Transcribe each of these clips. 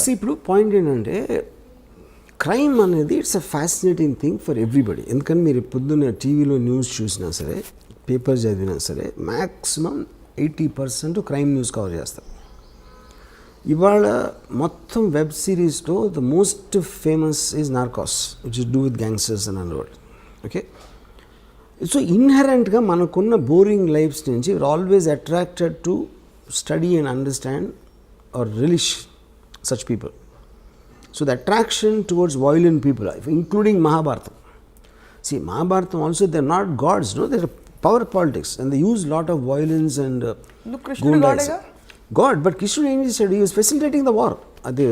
See, ఇప్పుడు point ఏంటంటే crime అనేది it's a fascinating thing for everybody. ఎందుకంటే మీరు పొద్దున్న టీవీలో న్యూస్ చూసినా సరే, పేపర్ చదివినా సరే, మ్యాక్సిమం 80% క్రైమ్ న్యూస్ కవర్ చేస్తారు. ఇవాళ మొత్తం వెబ్ సిరీస్లో the most famous is Narcos, which is do with gangsters and underworld. Okay, so ఇన్హెరెంట్గా మనకున్న బోరింగ్ లైఫ్స్ నుంచి we are always attracted to study and understand or relish such people. So the attraction towards violent people, including Mahabharatham. See, Mahabharatham also, they're not gods, no, they're power politics, and they use lot of violence and gundais. God, but Krishnuడు ఏం చేశాడు? He was facilitating the war. అదే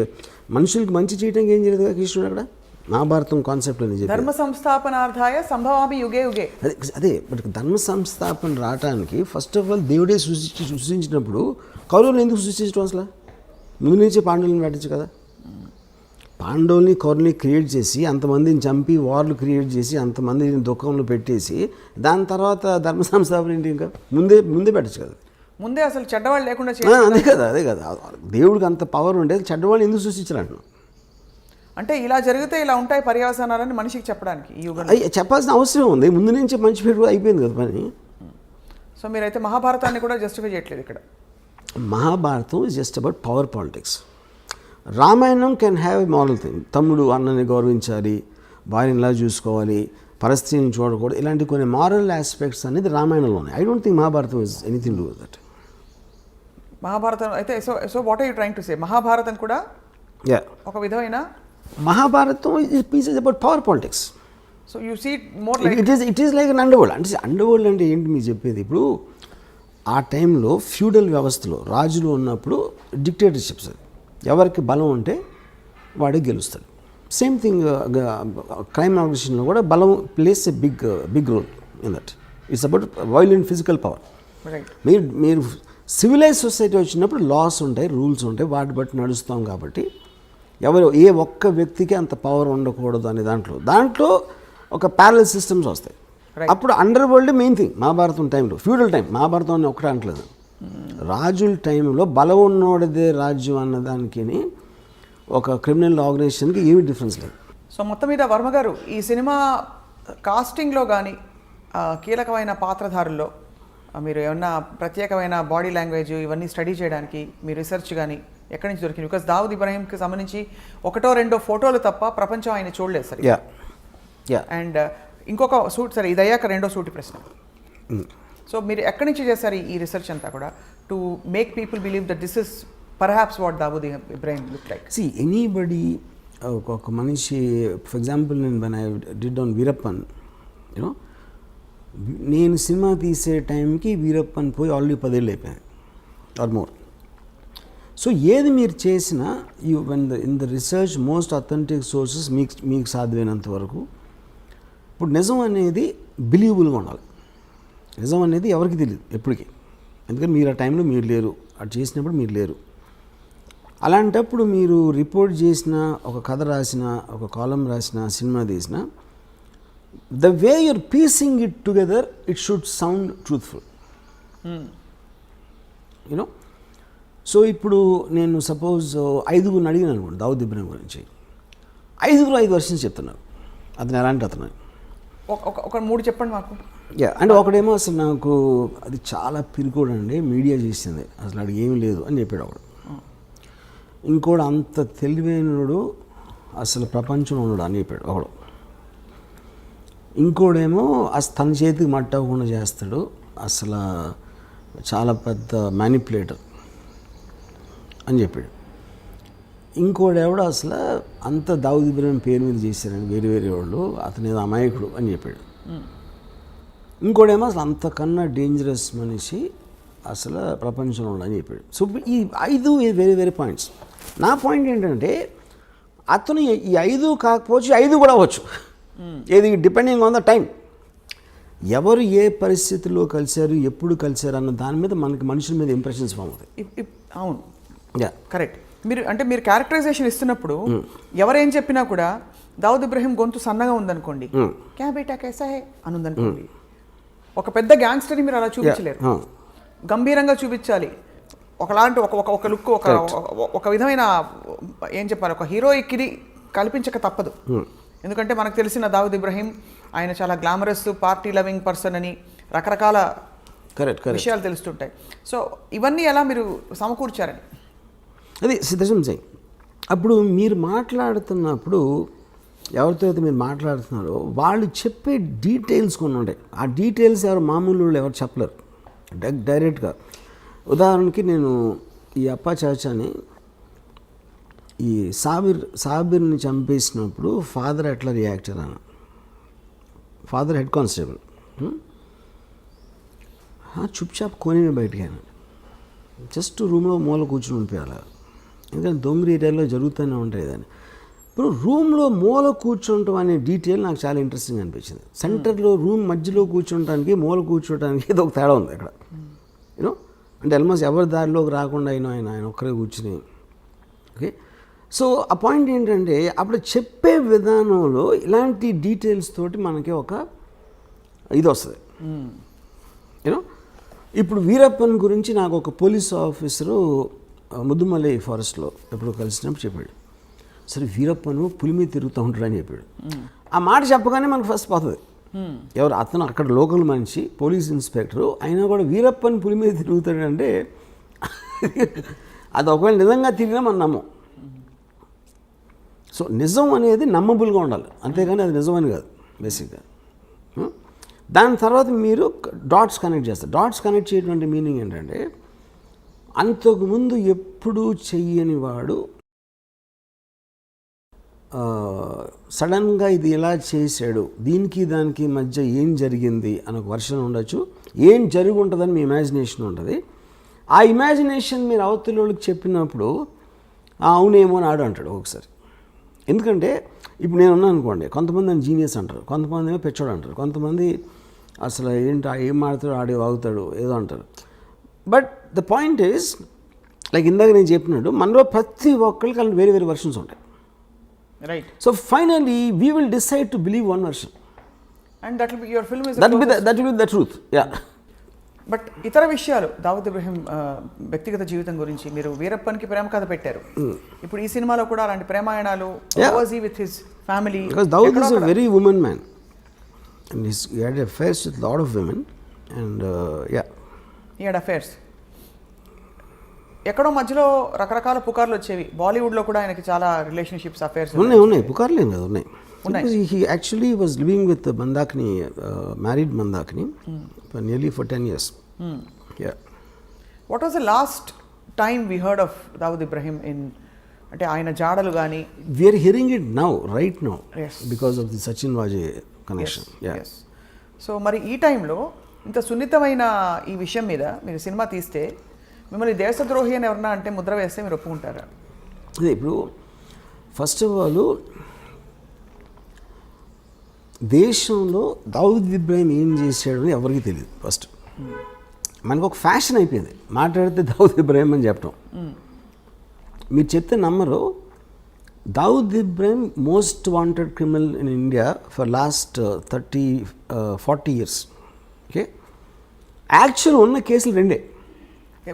మనుషులకి మంచి చేయడానికి ఏం చేయలేదు కదా కృష్ణుడు అక్కడ. మహాభారతం కాన్సెప్ట్ అని చెప్పి ధర్మ సంస్థాపనార్థాయ సంభవామి యుగే యుగే. అదే బట్ ధర్మ సంస్థాపన రావటానికి ఫస్ట్ ఆఫ్ ఆల్ దేవుడే సృష్టించినప్పుడు కౌరవులు ఎందుకు సృష్టించడం? అసలు ముందు నుంచే పాండవులను పెట్టచ్చు కదా. పాండవుల్ని కౌరవుల్ని క్రియేట్ చేసి అంతమందిని చంపి వార్లు క్రియేట్ చేసి అంతమందిని దుఃఖంలో పెట్టేసి దాని తర్వాత ధర్మ సంస్థాపన ఏంటి? ఇంకా ముందే పెట్టచ్చు కదా. ముందే అసలు చెడ్డవాళ్ళు లేకుండా అదే కదా దేవుడికి అంత పవర్ ఉండేది. చెడ్డవాళ్ళు ఎందుకు సృష్టించాలంటున్నాం అంటే ఇలా జరిగితే ఇలా ఉంటాయి పర్యవసానాలని మనిషికి చెప్పడానికి ఈ యుగంలో చెప్పాల్సిన అవసరం ఉంది. ముందు నుంచి మంచి పేరు అయిపోయింది కదా పని. సో మీరైతే మహాభారతాన్ని కూడా జస్టిఫై చేయట్లేదు ఇక్కడ. Mahabharatam is just about power politics. Ramayanam can have a moral thing. తమ్ముడు అన్నని గౌరవించాలి, భార్యని ఇలా చూసుకోవాలి, పరిస్థితిని చూడకూడదు, ఇలాంటి కొన్ని మారల్ ఆస్పెక్ట్స్ అనేది రామాయణంలో ఉన్నాయి. I don't think Mahabharatam is anything to that. Mahabharatam అయితే so what are you trying to say? Mahabharatam కూడా ఒక విధమైన Mahabharatam is about power politics. So you see more like it is like an underworld. అంటే అండర్వరల్డ్ అంటే ఏంటి మీరు చెప్పేది? ఇప్పుడు ఆ టైంలో ఫ్యూడల్ వ్యవస్థలో రాజులు ఉన్నప్పుడు డిక్టేటర్షిప్స్, ఎవరికి బలం ఉంటే వాడే గెలుస్తాడు. సేమ్ థింగ్ క్రైమ్ ఆర్గనైజేషన్లో కూడా బలం plays a big role in that. It's about violent physical power. మీరు సివిలైజ్ సొసైటీ వచ్చినప్పుడు లాస్ ఉంటాయి, రూల్స్ ఉంటాయి, వాటి బట్టి నడుస్తాం. కాబట్టి ఏ ఒక్క వ్యక్తికి అంత పవర్ ఉండకూడదు అనే దాంట్లో ఒక ప్యారలల్ సిస్టమ్స్ వస్తాయి. అప్పుడు under world main thing. Mahabharatam టైంలో ఫ్యూడల్ టైం, మహాభారతం అని ఒకటే అంటలేదు. రాజుల టైంలో బలం ఉన్నోడిదే రాజ్యం అన్నదానికి ఒక క్రిమినల్ ఆర్గనైజేషన్కి ఏమి డిఫరెన్స్ లేదు. సో మొత్తం మీద వర్మ గారు ఈ సినిమా కాస్టింగ్లో కానీ కీలకమైన పాత్రధారుల్లో మీరు ఏమన్నా ప్రత్యేకమైన బాడీ లాంగ్వేజ్ ఇవన్నీ స్టడీ చేయడానికి మీ రీసెర్చ్ కానీ ఎక్కడి నుంచి దొరికింది? బికాస్ దావుద్ ఇబ్రాహీంకి సంబంధించి ఒకటో రెండో ఫోటోలు తప్ప ప్రపంచం ఆయన చూడలేదు సరే. అండ్ ఇంకొక సూట్ సరే, ఇది అయ్యాక రెండో సూటి ప్రశ్న. సో మీరు ఎక్కడి నుంచి చేశారు ఈ రీసెర్చ్ అంతా కూడా to make people believe that this is perhaps what Dawood Ibrahim look like? See anybody ఒక మనిషి, ఫర్ ఎగ్జాంపుల్ నేను when I did on Veerappan, you know, నేను సినిమా తీసే టైంకి వీరప్పన్ పోయి ఆల్రెడీ 10 ఏళ్ళు అయిపోయాయి ఆర్ మోర్. సో ఏది మీరు చేసినా in the research most authentic sources మీకు సాధ్యమైనంత వరకు. ఇప్పుడు నిజం అనేది బిలీవబుల్గా ఉండాలి. నిజం అనేది ఎవరికి తెలియదు ఎప్పటికీ, ఎందుకంటే మీరు ఆ టైంలో మీరు లేరు, అది చేసినప్పుడు మీరు లేరు. అలాంటప్పుడు మీరు రిపోర్ట్ చేసిన, ఒక కథ రాసిన, ఒక కాలం రాసిన, సినిమా తీసిన, the way your piecing it together it should sound truthful, you know. So ఇప్పుడు నేను సపోజ్ 5 అడిగినాను అనుకోండి దావుద్ ఇబ్రాహీం గురించి, 5 వర్షన్స్ చెప్తున్నారు. అతను ఎలాంటి అతను ఒక 3 చెప్పండి మాకు. అంటే ఒకడేమో అసలు నాకు అది చాలా పిరికోడు అండి, మీడియా చేసింది, అసలు అది ఏమీ లేదు అని చెప్పాడు ఒకడు. ఇంకోడు అంత తెలివైనడు అసలు ప్రపంచంలో ఉన్నాడు అని చెప్పాడు ఒకడు. ఇంకోడేమో అసలు తన చేతికి మట్టకుండా చేస్తాడు, అసలు చాలా పెద్ద మ్యానిపులేటర్ అని చెప్పాడు. ఇంకోడెవడో అసలు అంత దావుద్ ఇబ్రాహీం పేరు మీద చేశారని వేరే వాళ్ళు, అతని ఏదో అమాయకుడు అని చెప్పాడు. ఇంకోడేమో అసలు అంతకన్నా డేంజరస్ మనిషి అసలు ప్రపంచంలో అని చెప్పాడు. సో ఈ 5 వేరే పాయింట్స్. నా పాయింట్ ఏంటంటే అతను ఈ 5 కాకపోవచ్చు, 5 కూడా అవ్వచ్చు. ఏది డిపెండింగ్ ఆన్ ద టైం, ఎవరు ఏ పరిస్థితుల్లో కలిశారు, ఎప్పుడు కలిశారు అన్న దాని మీద మనకి మనుషుల మీద ఇంప్రెషన్స్ ఫామ్ అవుతాయి. అవును, కరెక్ట్. మీరు క్యారెక్టరైజేషన్ ఇస్తున్నప్పుడు ఎవరేం చెప్పినా కూడా దావుద్ ఇబ్రాహీం గొంతు సన్నగా ఉందనుకోండి, క్యా బేటా కైసా హై అని ఉందనుకోండి, ఒక పెద్ద గ్యాంగ్స్టర్ని మీరు అలా చూపించలేరు, గంభీరంగా చూపించాలి. ఒకలాంటి ఒక లుక్ ఒక విధమైన ఏం చెప్పాలి, ఒక హీరోయిక్ని కల్పించక తప్పదు. ఎందుకంటే మనకు తెలిసిన దావుద్ ఇబ్రహీం ఆయన చాలా గ్లామరస్, పార్టీ లవింగ్ పర్సన్ అని రకరకాల విషయాలు తెలుస్తుంటాయి. సో ఇవన్నీ ఎలా మీరు సమకూర్చారని? అది సిద్ధం సింగ్. అప్పుడు మీరు మాట్లాడుతున్నప్పుడు ఎవరితో అయితే మీరు మాట్లాడుతున్నారో వాళ్ళు చెప్పే డీటెయిల్స్ కొన్ని ఉంటాయి. ఆ డీటెయిల్స్ ఎవరు మామూలు ఎవరు చెప్పలేరు డైరెక్ట్గా. ఉదాహరణకి నేను ఈ అప్పా చాచాని ఈ సాబిర్ని చంపేసినప్పుడు ఫాదర్ ఎట్లా రియాక్ట్ అయ్యాను. ఫాదర్ హెడ్ కానిస్టేబుల్ చుప్చాప్ కోనేమి బయటికి అయినా జస్ట్ రూమ్లో మూల కూర్చుని ఉండిపోయాలి. ఎందుకంటే దొంగరి ఏరియాలో జరుగుతూనే ఉంటాయి దాన్ని. ఇప్పుడు రూమ్లో మూల కూర్చుంటాం అనే డీటెయిల్ నాకు చాలా ఇంట్రెస్టింగ్ అనిపించింది. సెంటర్లో రూమ్ మధ్యలో కూర్చుంటానికి మూల కూర్చోటానికి ఏదో ఒక తేడా ఉంది అక్కడ. యూనో అంటే ఆల్మోస్ట్ ఎవరి దారిలోకి రాకుండా ఆయన ఒక్కరే కూర్చుని. ఓకే, సో ఆ పాయింట్ ఏంటంటే అప్పుడు చెప్పే విధానంలో ఇలాంటి డీటెయిల్స్ తోటి మనకి ఒక ఇది వస్తుంది. యూనో ఇప్పుడు వీరప్పన్ గురించి నాకు ఒక పోలీస్ ఆఫీసరు ముద్దుమలై ఫారెస్ట్లో ఎప్పుడు కలిసినప్పుడు చెప్పాడు, సరే వీరప్పను పులి మీద తిరుగుతూ ఉంటాడని చెప్పాడు. ఆ మాట చెప్పగానే మనకు ఫస్ట్ పోతుంది. ఎవరు అతను అక్కడ లోకల్ మనిషి పోలీస్ ఇన్స్పెక్టరు అయినా కూడా వీరప్పని పులి మీద తిరుగుతాడంటే అది ఒకవేళ నిజంగా తిరిగినా మనం నమ్మం. సో నిజం అనేది నమ్మబుల్గా ఉండాలి, అంతేగాని అది నిజమని కాదు బేసిక్గా. దాని తర్వాత మీరు డాట్స్ కనెక్ట్ చేస్తారు. డాట్స్ కనెక్ట్ చేయటువంటి మీనింగ్ ఏంటంటే అంతకుముందు ఎప్పుడూ చెయ్యని వాడు సడన్గా ఇది ఎలా చేశాడు, దీనికి దానికి మధ్య ఏం జరిగింది అని ఒక వర్షన్ ఉండొచ్చు. ఏం జరిగి ఉంటుందని మీ ఇమాజినేషన్ ఉంటుంది. ఆ ఇమాజినేషన్ మీరు అవతలకి చెప్పినప్పుడు అవునేమో అని ఆడు అంటాడు ఒకసారి. ఎందుకంటే ఇప్పుడు నేను ఉన్నాను అనుకోండి, కొంతమంది అని జీనియస్ అంటారు, కొంతమంది ఏమో పెచ్చోడు అంటారు, కొంతమంది అసలు ఏంటి ఏం ఆడుతాడు ఆడే వాగుతాడు ఏదో అంటారు. But the point is like ఇందాక నేను చెప్పినట్టు మనలో ప్రతి ఒక్కరికి అలాంటి వేరే వేరే వర్షన్స్ ఉంటాయి. Right. So finally we will decide to believe one version and that will be your film is that will be the truth. Yeah. But ఇతర విషయాలు దావుద్ ఇబ్రహీం వ్యక్తిగత జీవితం గురించి మీరు వీరప్పన్కి ప్రేమ కథ పెట్టారు. ఇప్పుడు ఈ సినిమాలో కూడా అలాంటి ప్రేమాయణాలు with his family. Because Dawood is a very woman man and he had affairs with a lot of women and yeah. He had affairs. ఎక్కడో మధ్యలో రకరకాల పుకార్లు వచ్చేవి. బాలీవుడ్లో కూడా ఆయనకి చాలా రిలేషన్షిప్స్ అఫేర్స్ ఉన్నాయి. పుకార్లు ఏం కదా ఉన్నాయి. He actually was living with Mandakini, married Mandakini for nearly for 10 years. Yeah. What was the last time we heard of Dawood Ibrahim in అంటే ఆయన జాడలు కానీ? We are hearing it now, right now. Yes. Because of the Sachin Vajay connection. Yes. Yeah. Yes. So మరి ఈ టైంలో ఇంత సున్నితమైన ఈ విషయం మీద మీరు సినిమా తీస్తే మిమ్మల్ని దేశద్రోహి అని ఎవరన్నా అంటే ముద్ర వేస్తే మీరు ఒప్పుకుంటారా? అదే ఇప్పుడు ఫస్ట్ ఆఫ్ ఆల్ దేశంలో దావుద్ ఇబ్రాహిం ఏం చేశాడు అని ఎవరికి తెలియదు. ఫస్ట్ మనకు ఒక ఫ్యాషన్ అయిపోయింది మాట్లాడితే దావుద్ ఇబ్రాహిం అని చెప్పడం. మీరు చెప్తే నమ్మరు. Dawood Ibrahim most wanted criminal in India for last 30-40 years. Okay, actual ఉన్న కేసులు రెండే.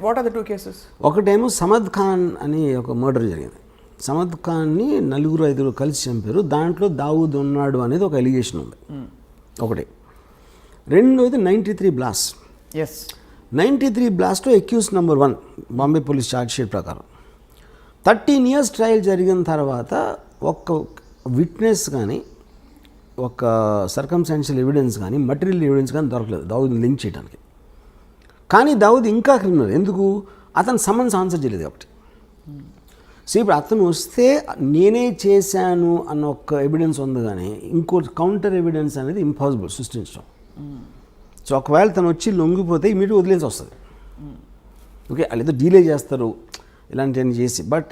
What are the 2 cases? ఒకటేమో సమద్ ఖాన్ అని ఒక మర్డర్ జరిగింది. సమద్ ఖాన్ని 4-5 కలిసి చంపారు. దాంట్లో దావూద్ ఉన్నాడు అనేది ఒక ఎలిగేషన్ ఉంది ఒకటి. రెండోది 93 బ్లాస్ట్. ఎస్, 93 బ్లాస్ట్లో accused number 1 Bombay police charge sheet ప్రకారం 13 years ట్రయల్ జరిగిన తర్వాత ఒక్క విట్నెస్ కానీ ఒక సర్కమ్స్టాన్షియల్ ఎవిడెన్స్ కానీ మటీరియల్ ఎవిడెన్స్ కానీ దొరకలేదు దావూద్ లింక్ చేయడానికి. కానీ దావూద్ ఇంకా క్రిమినల్. ఎందుకు? అతను సమన్స్ ఆన్సర్ చేయలేదు కాబట్టి. సో ఇప్పుడు అతను వస్తే నేనే చేశాను అన్న ఒక ఎవిడెన్స్ ఉంది, కానీ ఇంకో కౌంటర్ ఎవిడెన్స్ అనేది ఇంపాసిబుల్ సృష్టించడం. సో ఒకవేళ తను వచ్చి లొంగిపోతే ఇమీడియట్గా వదిలేసి వస్తుంది. ఓకే, వాళ్ళు ఏదో డీలే చేస్తారు ఇలాంటివన్నీ చేసి, బట్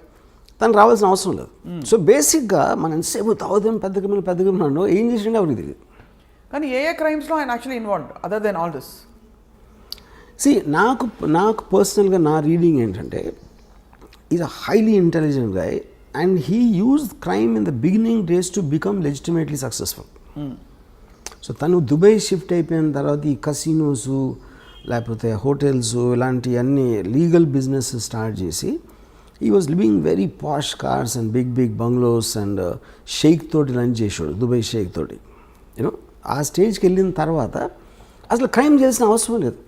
తను రావాల్సిన అవసరం లేదు. సో బేసిక్గా మనం ఎంతసేపు తాగుదాం పెద్ద క్రిమినల్ ఏం చేసిండే ఎవరికి తెలియదు. కానీ ఏ క్రైమ్స్లో ఆయన actually involved other than all this? See నాకు పర్సనల్గా నా రీడింగ్ ఏంటంటే is a highly intelligent guy and he used crime in the beginning days to become legitimately successful. So తను దుబాయ్ షిఫ్ట్ అయిపోయిన తర్వాత ఈ కసినోసు లేకపోతే హోటల్స్ ఇలాంటివన్నీ లీగల్ బిజినెస్ స్టార్ట్ చేసి ఈ was living very posh cars and big bungalows and షేక్ తోటి లంచ్ చేసాడు, దుబాయ్ షేక్ తోటి. యూనో ఆ స్టేజ్కి వెళ్ళిన తర్వాత అసలు క్రైమ్ చేసిన అవసరం లేదు.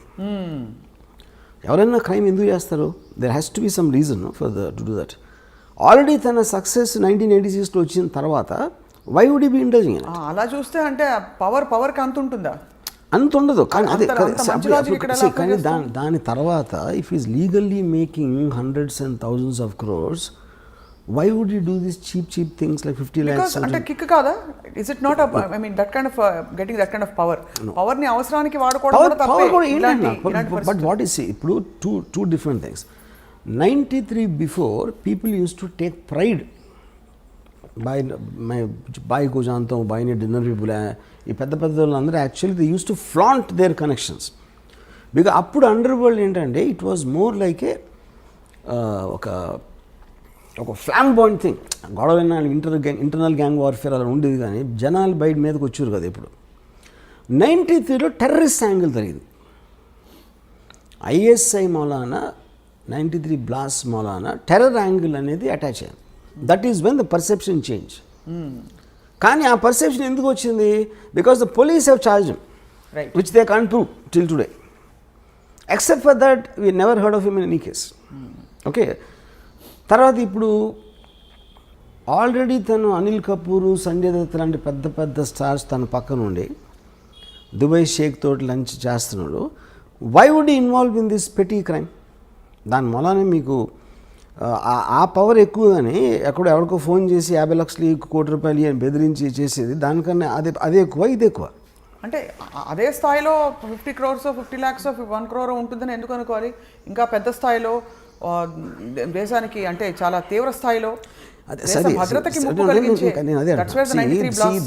ఎవరైనా క్రైమ్ ఎందుకు చేస్తారు? There has to be some reason for to do that. Already తన సక్సెస్ 1986లో వచ్చిన తర్వాత వై వుడ్ బి ఇండల్జింగ్? అలా చూస్తే అంటే పవర్కి అంత ఉంటుందా? అంత ఉండదు. కానీ అదే కానీ దాని తర్వాత if is legally making hundreds and thousands of crores, why would you do these cheap things like 50 lakhs? అంటే కిక్ కాదా? Is it not I mean that kind of getting that kind of power? Power ని అవసరానికి వాడుకోవడం కూడా తప్పే. But what is ఇప్పుడు two different things. 93 before people used to take pride by को जानता हूँ, by ने डिनर भी बुलाया. ఈ పెద్ద వాళ్ళందరూ actually they use to flaunt their connections. Because అప్పుడు అండర్ వరల్డ్ ఏంటంటే it was more like a ఒక ఫ్లాంబాయింట్ థింగ్. గొడవైనా ఇంటర్నల్ గ్యాంగ్ వార్ఫేర్ అలా ఉండేది, కానీ జనాలు బయట మీదకి వచ్చారు కదా. ఇప్పుడు 93లో టెర్రరిస్ట్ యాంగిల్ జరిగింది. ఐఎస్ఐ మౌలానా 93 బ్లాస్ట్ మౌలానా టెర్రర్ యాంగిల్ అనేది అటాచ్ అయ్యింది. That is when the perception change. కానీ ఆ పర్సెప్షన్ ఎందుకు వచ్చింది? Because the police have charged him, which they can't prove till today. Except for that we never heard of him in any case. Okay, తర్వాత ఇప్పుడు already తను అనిల్ కపూర్, సంజయ్ దత్ లాంటి పెద్ద stars తన పక్కన ఉండి దుబాయ్ షేక్ తోటి లంచ్ చేస్తున్నాడు. Why would involve in this petty crime? దాని మూలానే మీకు ఆ పవర్ ఎక్కువ. కానీ ఎవరికో ఫోన్ చేసి 50 లక్షలు, 1 కోటి రూపాయలు అని బెదిరించి చేసేది దానికన్నా అదే ఎక్కువ, ఇది ఎక్కువ. అంటే అదే స్థాయిలో 50 crores 50 lakhs 1 crore ఉంటుందని ఎందుకు అనుకోవాలి? ఇంకా పెద్ద స్థాయిలో దేశానికి అంటే చాలా తీవ్ర స్థాయిలో భద్రతకి ముప్పు కలిగించే.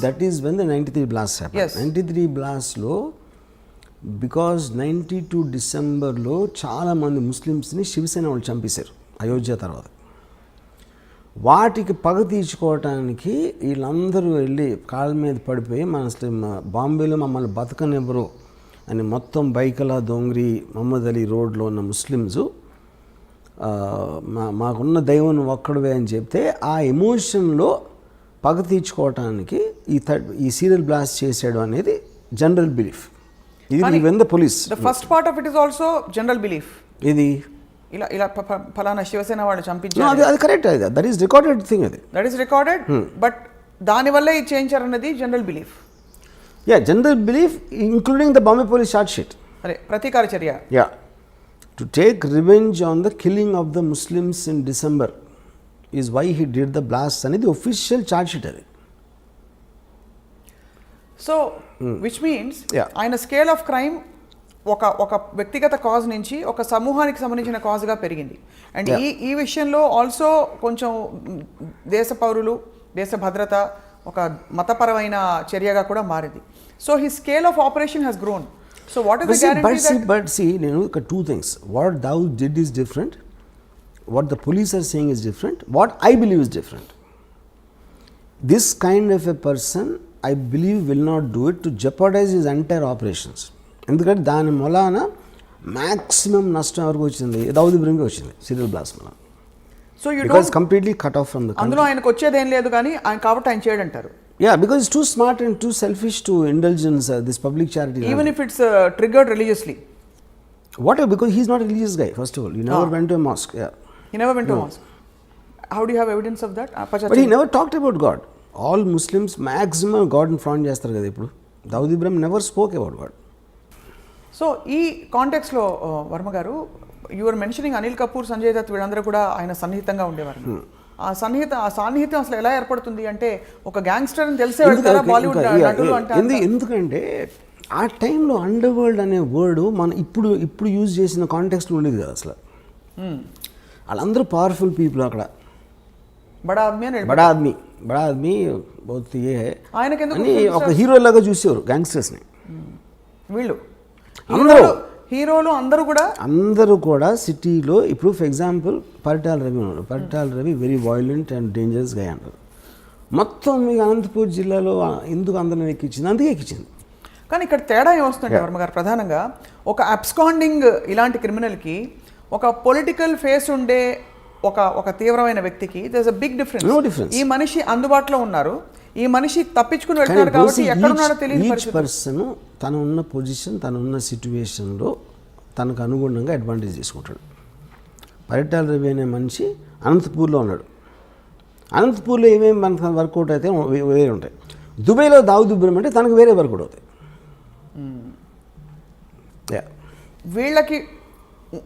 That is when the 93 blast happened. 93 బ్లాస్ట్లో బికాజ్ 92 డిసెంబర్లో చాలామంది ముస్లిమ్స్ని శివసేన వాళ్ళు చంపేశారు అయోధ్య తర్వాత. వాటికి పగ తీర్చుకోవటానికి వీళ్ళందరూ వెళ్ళి కాళ్ళ మీద పడిపోయి బాంబేలో మమ్మల్ని బతకనివ్వరు అని మొత్తం బైకలా, దొంగరి, మహమ్మద్ అలీ రోడ్లో ఉన్న ముస్లిమ్స్ మాకున్న దైవం ఒక్కడవే అని చెప్తే ఆ ఎమోషన్లో పగ తీర్చుకోవటానికి ఈ సీరియల్ బ్లాస్ట్ చేసాడు అనేది జనరల్ బిలీఫ్. ఇది even the police. The first part of it is also general belief. ఇది ఇలా ఫలానా శివసేన వాళ్ళు చంపించారు, అది correct. That is recorded thing. That is recorded. But దానివల్లే ఇది చేయించారు అన్నది general belief. Yeah, general belief including the Bombay police charge sheet. అదే ప్రతీకార చర్య. Yeah, to take revenge on the killing of the Muslims in December is why he did the blast అనేది official charge sheet అది. So which means ఆయన scale of crime ఒక వ్యక్తిగత cause నుంచి ఒక సమూహానికి సంబంధించిన కాజ్గా పెరిగింది. అండ్ ఈ విషయంలో ఆల్సో కొంచెం దేశ పౌరులు, దేశ భద్రత, ఒక మతపరమైన చర్యగా కూడా మారింది. So he scale of operation has grown. So what is the guarantee? But see, నేను ఒక 2 things. What Dawood did is different, what the police are saying is different, what I believe is different. This kind of a person I believe will not do it to jeopardize his entire operations. ఎందుకంటే దాని మూలాన maximum నష్టం వరకు వచ్చింది దావుద్ ఇబ్రహీంకి వచ్చింది serial blast మూలాన. So you don't completely cut off from the country. అందులో ఆయనకు వచ్చేది ఏం లేదు కానీ ఆయన కాబట్టి ఆయన చేయడంటారు. Yeah, because it's too smart and too selfish to indulgence this public charity. Even if it's triggered religiously. Whatever, because he is not a religious guy, first of all. He never went to a mosque. Yeah. He never went to a mosque. How do you have evidence of that? But he never talked about God. All Muslims maximum God in front చేస్తారు కదా ఇప్పుడు. Dawood Ibrahim never spoke about God. So ఈ కాంటెక్స్లో వర్మ గారు, your mentioning Anil Kapoor, Sanjay Dutt వీళ్ళందరూ కూడా ఆయన సన్నిహితంగా ఉండేవారు. ఆ సాన్నిహిత్యం అసలు ఎలా ఏర్పడుతుంది అంటే ఒక గ్యాంగ్స్టర్ అని తెలిసే వెళ్తారా బాలీవుడ్ నటులు అంటే? ఎందుకంటే ఆ టైంలో అండర్ వరల్డ్ అనే వర్డ్ మనం ఇప్పుడు యూజ్ చేసిన కాంటెక్స్లో ఉండేది కదా అసలు. వాళ్ళందరూ పవర్ఫుల్ పీపుల్ అక్కడ. బడా ఆద్మీ బహుత్ ఏ ఆయనకి ఒక హీరో లాగా చూసేవారు గ్యాంగ్స్టర్స్ని. వీళ్ళు హీరోలు అందరూ కూడా సిటీలో. ఇప్పుడు ఫర్ ఎగ్జాంపుల్ పరిటాల రవి ఉన్నాడు. Paritala Ravi very violent and dangerous గా అంటారు. మొత్తం మీకు అనంతపూర్ జిల్లాలో ఎందుకు అందరం ఎక్కించింది? అందుకే ఎక్కించింది. కానీ ఇక్కడ తేడా ఏమొస్తుందంటే వర్మ గారు, ప్రధానంగా ఒక అబ్స్కాండింగ్ ఇలాంటి క్రిమినల్కి ఒక పొలిటికల్ ఫేస్ ఉండే ఒక తీవ్రమైన వ్యక్తికి there is a big difference. ఈ మనిషి అందుబాటులో ఉన్నారు, ఈ మనిషి తప్పించుకుని వెళ్తున్నారు కాబట్టి ఎక్కడున్నాడో తెలియదు. ఈచ్ పర్సన్ తను ఉన్న పొజిషన్, తను ఉన్న సిచ్యువేషన్లో తనకు అనుగుణంగా అడ్వాంటేజ్ తీసుకుంటాడు. పరిటాల రవి అనే మనిషి అనంతపూర్లో ఉన్నాడు. అనంతపూర్లో ఏమేమి మనకు వర్కౌట్ అయితే వేరే ఉంటాయి. దుబాయ్లో దావుద్ ఇబ్రహీం అంటే తనకు వేరే వర్కౌట్ అవుతాయి. వీళ్ళకి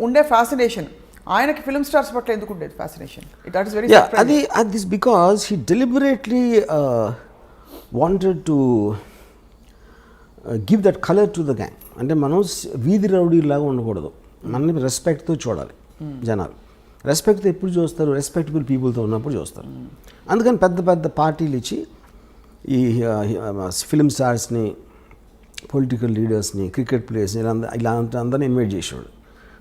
ఉండే ఫ్యాసినేషన్ ఆయనకి ఫిల్మ్ స్టార్స్ పట్ల ఎందుకు ఉండేది ఫ్యాసినేషన్? దట్ ఇస్ వెరీ అది this because he deliberately wanted to give that colour to the gang. అంటే మనం వీధి రౌడీలాగా ఉండకూడదు, మనని రెస్పెక్ట్తో చూడాలి. జనాలు రెస్పెక్ట్తో ఎప్పుడు చూస్తారు? రెస్పెక్టబుల్ పీపుల్తో ఉన్నప్పుడు చూస్తారు. అందుకని పెద్ద పెద్ద పార్టీలు ఇచ్చి ఈ ఫిల్మ్ స్టార్స్ని, పొలిటికల్ లీడర్స్ని, క్రికెట్ ప్లేయర్స్ని ఇలా అందరినీ ఇన్వైట్ చేసేవాడు.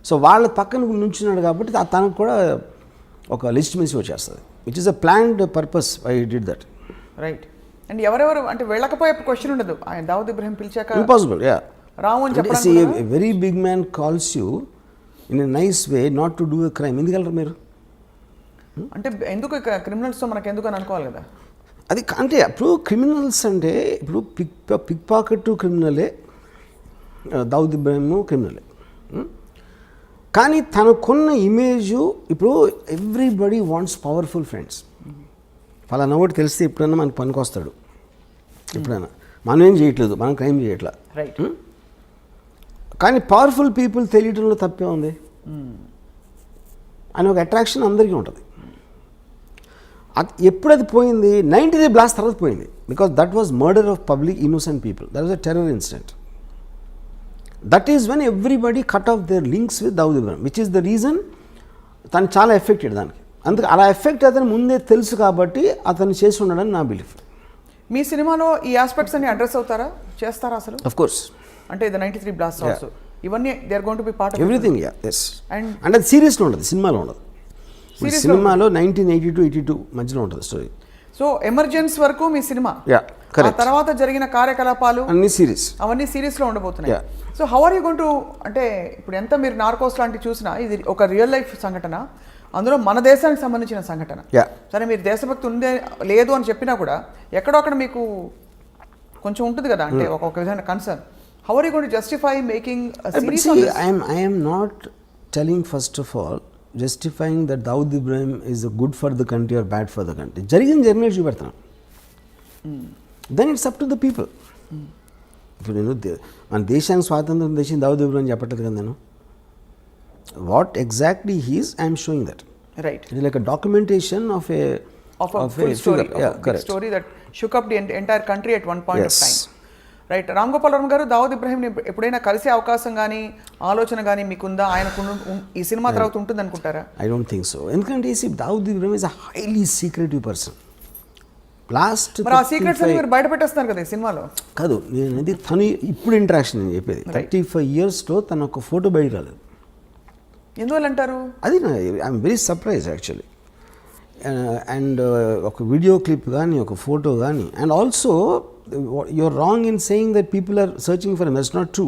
సో వాళ్ళ పక్కన నుంచున్నాడు కాబట్టి తనకు కూడా ఒక లెజిటిమసీ వచ్చేస్తుంది, which is a planned purpose. I did that. Right. And ఎవరెవరు అంటే వెళ్ళకపోయే క్వశ్చన్ ఉండదు. ఆయన దావుద్ ఇబ్రహీం పిలిచాక ఇంపాసిబుల్. రావు అని చెప్పి very big man calls you in a nice way not to do a crime. ఎందుకు వెళ్ళరు మీరు? అంటే ఎందుకు క్రిమినల్స్తో మనకు ఎందుకు అని అనుకోవాలి కదా. అది అంటే ఇప్పుడు క్రిమినల్స్ అంటే ఇప్పుడు పిక్ పాకెట్ క్రిమినలే, దావుద్ ఇబ్రహీం క్రిమినలే. కానీ తనకున్న ఇమేజు ఇప్పుడు ఎవ్రీబడి వాంట్స్ పవర్ఫుల్ ఫ్రెండ్స్. ఫలానా ఒకటి తెలిస్తే ఎప్పుడైనా మనకు పనికొస్తాడు. ఎప్పుడైనా మనం ఏం చేయట్లేదు, మనం క్రైమ్ చేయట్లా. రైట్. కానీ పవర్ఫుల్ పీపుల్ తెలియటంలో తప్పే ఉంది అని ఒక అట్రాక్షన్ అందరికీ ఉంటుంది. ఎప్పుడది పోయింది? 93 బ్లాస్ట్ తర్వాత పోయింది. Because that was murder of public innocent people. That was a terror incident. That is when everybody cut of their links with Dawood Ibrahim, which is the reason తను చాలా ఎఫెక్టెడ్ దానికి. అందుకే అలా ఎఫెక్ట్ అతను ముందే తెలుసు కాబట్టి అతను చేసి ఉండడని నా బిలీఫ్. మీ సినిమాలో ఈ ఆస్పెక్ట్స్ అన్ని అడ్రస్ అవుతారా, చేస్తారా అసలు? Of course. అంటే ద 93 బ్లాస్ట్ ఆల్సో ఇవన్నీ they are going to be part of everything. Yes. And అది సీరియస్లో ఉండదు, సినిమాలో ఉండదు. సినిమాలో 1982-82 మధ్యలో ఉంటుంది స్టోరీ. సో ఎమర్జెన్స్ వరకు మీ సినిమా, కరెక్ట్. తర్వాత జరిగిన కార్యకలాపాలు అన్ని సిరీస్, అవన్నీ సిరీస్లో ఉండబోతున్నాయి. So how are you going to, అంటే ఇప్పుడు ఎంత మీరు నార్కోస్ లాంటివి చూసినా ఇది ఒక రియల్ లైఫ్ సంఘటన, అందులో మన దేశానికి సంబంధించిన సంఘటన. సరే మీరు దేశభక్తి ఉందే లేదు అని చెప్పినా కూడా ఎక్కడో అక్కడ మీకు కొంచెం ఉంటుంది కదా, అంటే ఒక విధమైన concern. How are you going to justify making series on this? I am not telling first of all justifying that Dawood Ibrahim is good for the country or bad for the country. జరిగిన journey చూపెడతాను. Then it's up to the people. ఇప్పుడు నేను మన దేశానికి స్వాతంత్రం తెచ్చింది దావుద్ ఇబ్రహీం చెప్పట్లేదు కదా నేను. What exactly he's I'm showing that. Right. It like a documentation of a full story, a story that shook up the entire country at one point of time. Right. Ram Gopal Varma గారు, దావుద్ ఇబ్రహీంని ఎప్పుడైనా కలిసే అవకాశం కానీ ఆలోచన కానీ మీకుందా? ఆయనకు ఈ సినిమా తర్వాత ఉంటుంది అనుకుంటారా? I don't think so. ఎందుకంటే Dawood Ibrahim is a highly secretive person. Last మరి ఆ సీక్రెట్స్ అన్ని మీరు బయట పెట్టేస్తున్నారు కదా ఈ సినిమాలో. కాదు, నేను అది తను ఇప్పుడు ఇంట్రాక్షన్ నేను చెప్పేది. 35 yearsలో తను ఒక ఫోటో బయట రాలేదు. ఎందువల్ల అంటారు? అది I'm very surprise actually. And ఒక వీడియో క్లిప్ కానీ, ఒక ఫోటో కానీ. And also you're wrong in saying that people are searching for him. That's not true.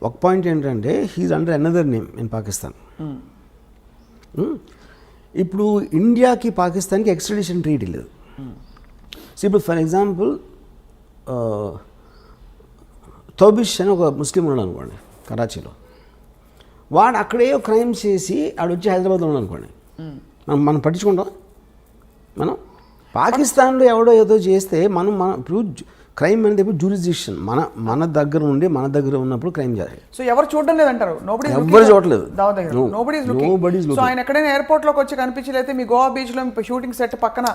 ఒక పాయింట్ ఏంటంటే he's under another name in Pakistan. ఇప్పుడు ఇండియాకి పాకిస్తాన్కి ఎక్స్ట్రాడిషన్ ట్రీటీ లేదు. సో ఇప్పుడు ఫర్ ఎగ్జాంపుల్ తౌబిష్ అని ఒక ముస్లిం ఉన్నాడు అనుకోండి కరాచీలో. వాడు అక్కడే క్రైమ్ చేసి ఆడొచ్చి హైదరాబాద్లో ఉన్నాడు అనుకోండి, మనం పట్టించుకుంటాం. మనం పాకిస్తాన్లో ఎవడో ఏదో చేస్తే మనం ఇప్పుడు క్రైమ్ అనేది ఇప్పుడు జ్యూరిస్డిక్షన్ మన దగ్గర ఉండి మన దగ్గర ఉన్నప్పుడు క్రైమ్ చేయాలి. సో ఎవరు చూడడం లేదంటారు? ఎవరు చూడలేదు. సో ఆయన ఎక్కడైనా ఎయిర్పోర్ట్ లోకి వచ్చి కనిపించలేతే మీ గోవా బీచ్ లో షూటింగ్ సెట్ పక్కన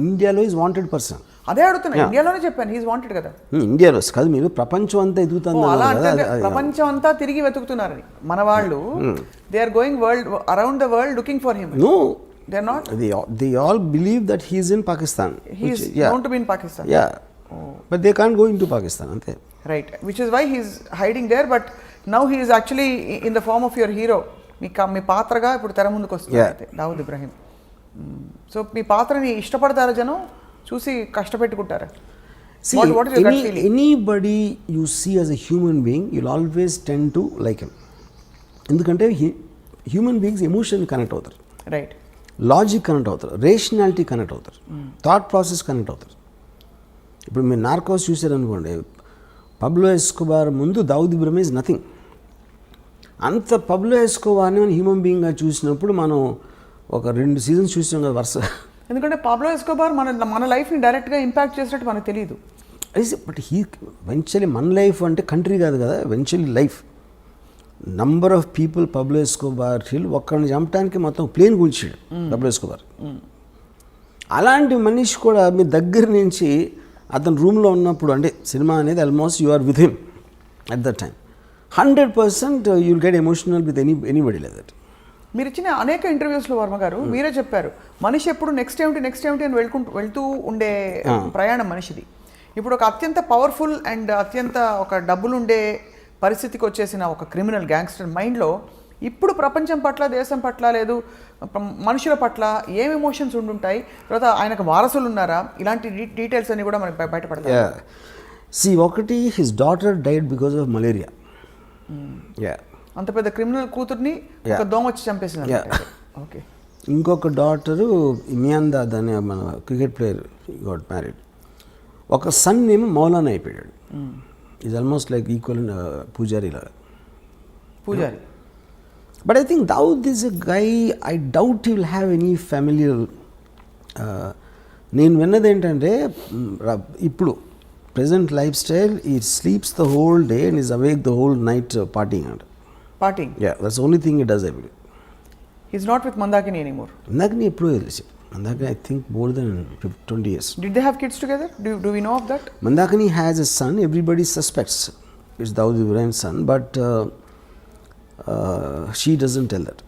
ఇండియాలో ఈజ్ వాంటెడ్ పర్సన్. అదే అడుగుతున్నా, ఇండియాలోనే చెప్పాను హీస్ వాంటెడ్ కదా. ఇండియాలో కాదు, మీరు ప్రపంచం అంతా ఎదుగుతున్నారు. ప్రపంచం అంతా తిరిగి వెతుకుతున్నారని మన వాళ్ళు. They are going around the world looking for him. No, they're not. They all believe that he is in Pakistan. He is known to be in Pakistan. Yeah. But they can't go into Pakistan, ante. Right. Which is why he is hiding there. But now he is actually in the form of your hero. మీ పాత్రగా ఇప్పుడు తెర ముందుకు వస్తుంది Dawood Ibrahim. So మీ పాత్రని ఇష్టపడతారా జనం? చూసి కష్టపెట్టుకుంటారా? See, what is your gut feeling? anybody you see as a human being, you'll always tend to like him. ఎందుకంటే హ్యూమన్ బీయింగ్స్ ఎమోషన్ కనెక్ట్ అవుతారు, రైట్, లాజిక్ కనెక్ట్ అవుతారు, రేషనాలిటీ కనెక్ట్ అవుతారు, థాట్ ప్రాసెస్ కనెక్ట్ అవుతారు. ఇప్పుడు మీరు Narcos చూసారనుకోండి, పబ్లో Escobar ముందు Dawood Ibrahim is nothing. అంత పబ్లో ఎస్కోబార్ని మనం హ్యూమన్ బీయింగ్గా చూసినప్పుడు మనం ఒక 2 సీజన్స్ చూసాం కదా వరుస. ఎందుకంటే పాబ్లో ఎస్కోబార్ మన లైఫ్ని డైరెక్ట్గా ఇంపాక్ట్ చేసినట్టు మనకు తెలియదు. బట్ వెంచువల్లీ మన లైఫ్ అంటే కంట్రీ కాదు కదా, eventually life. Number of people Pablo Escobar ఒక్కడిని చంపడానికి మొత్తం ప్లేన్ కూల్చాడు పబ్లో ఎస్కోబార్. అలాంటి మనిషి కూడా మీ దగ్గర నుంచి అతను రూమ్లో ఉన్నప్పుడు, అంటే సినిమా అనేది almost you are with him at that time, 100% you will get emotional with anybody like that. మీరు ఇచ్చిన అనేక ఇంటర్వ్యూస్లో వర్మ గారు మీరే చెప్పారు, మనిషి ఎప్పుడు నెక్స్ట్ ఏమిటి అని వెళ్తూ ఉండే ప్రయాణం మనిషిది. ఇప్పుడు ఒక అత్యంత పవర్ఫుల్ అండ్ అత్యంత ఒక డబ్బులుండే పరిస్థితికి వచ్చేసిన ఒక క్రిమినల్ గ్యాంగ్స్టర్ మైండ్లో ఇప్పుడు ప్రపంచం పట్ల, దేశం పట్ల, లేదు మనుషుల పట్ల ఏం ఎమోషన్స్ ఉండుంటాయి, తర్వాత ఆయనకు వారసులు ఉన్నారా, ఇలాంటి డీటెయిల్స్ అన్ని కూడా మనకి బయటపడతాయి. ఒకటి his daughter died because of malaria. అంత పెద్ద క్రిమినల్ కూతుర్ని ఒక దోమ వచ్చి చంపేసింది. ఓకే. ఇంకొక డాటరు మియాందా అనే మన క్రికెట్ ప్లేయర్ గాట్ మ్యారీడ్. ఒక సన్ ఏమో మౌలానా అయిపోయాడు. ఈజ్ ఆల్మోస్ట్ లైక్ ఈక్వల్ పూజారి లాగా. పూజారి. But I think Dawood is a guy, I doubt he will have any familial. నేను విన్నది ఏంటంటే ఇప్పుడు ప్రెజెంట్ లైఫ్ స్టైల్, ఈ sleeps the whole day and is awake the whole night partying and partying. That's only thing he does every day. He's not with Mandakini anymore. Mandakini ఎప్పుడూ తెలిసి, Mandakini, I think more than 20 years. Did they have kids together? Do we know of that? Mandakini has a son. Everybody suspects it's Dawood Ibrahim's son, but she doesn't tell that.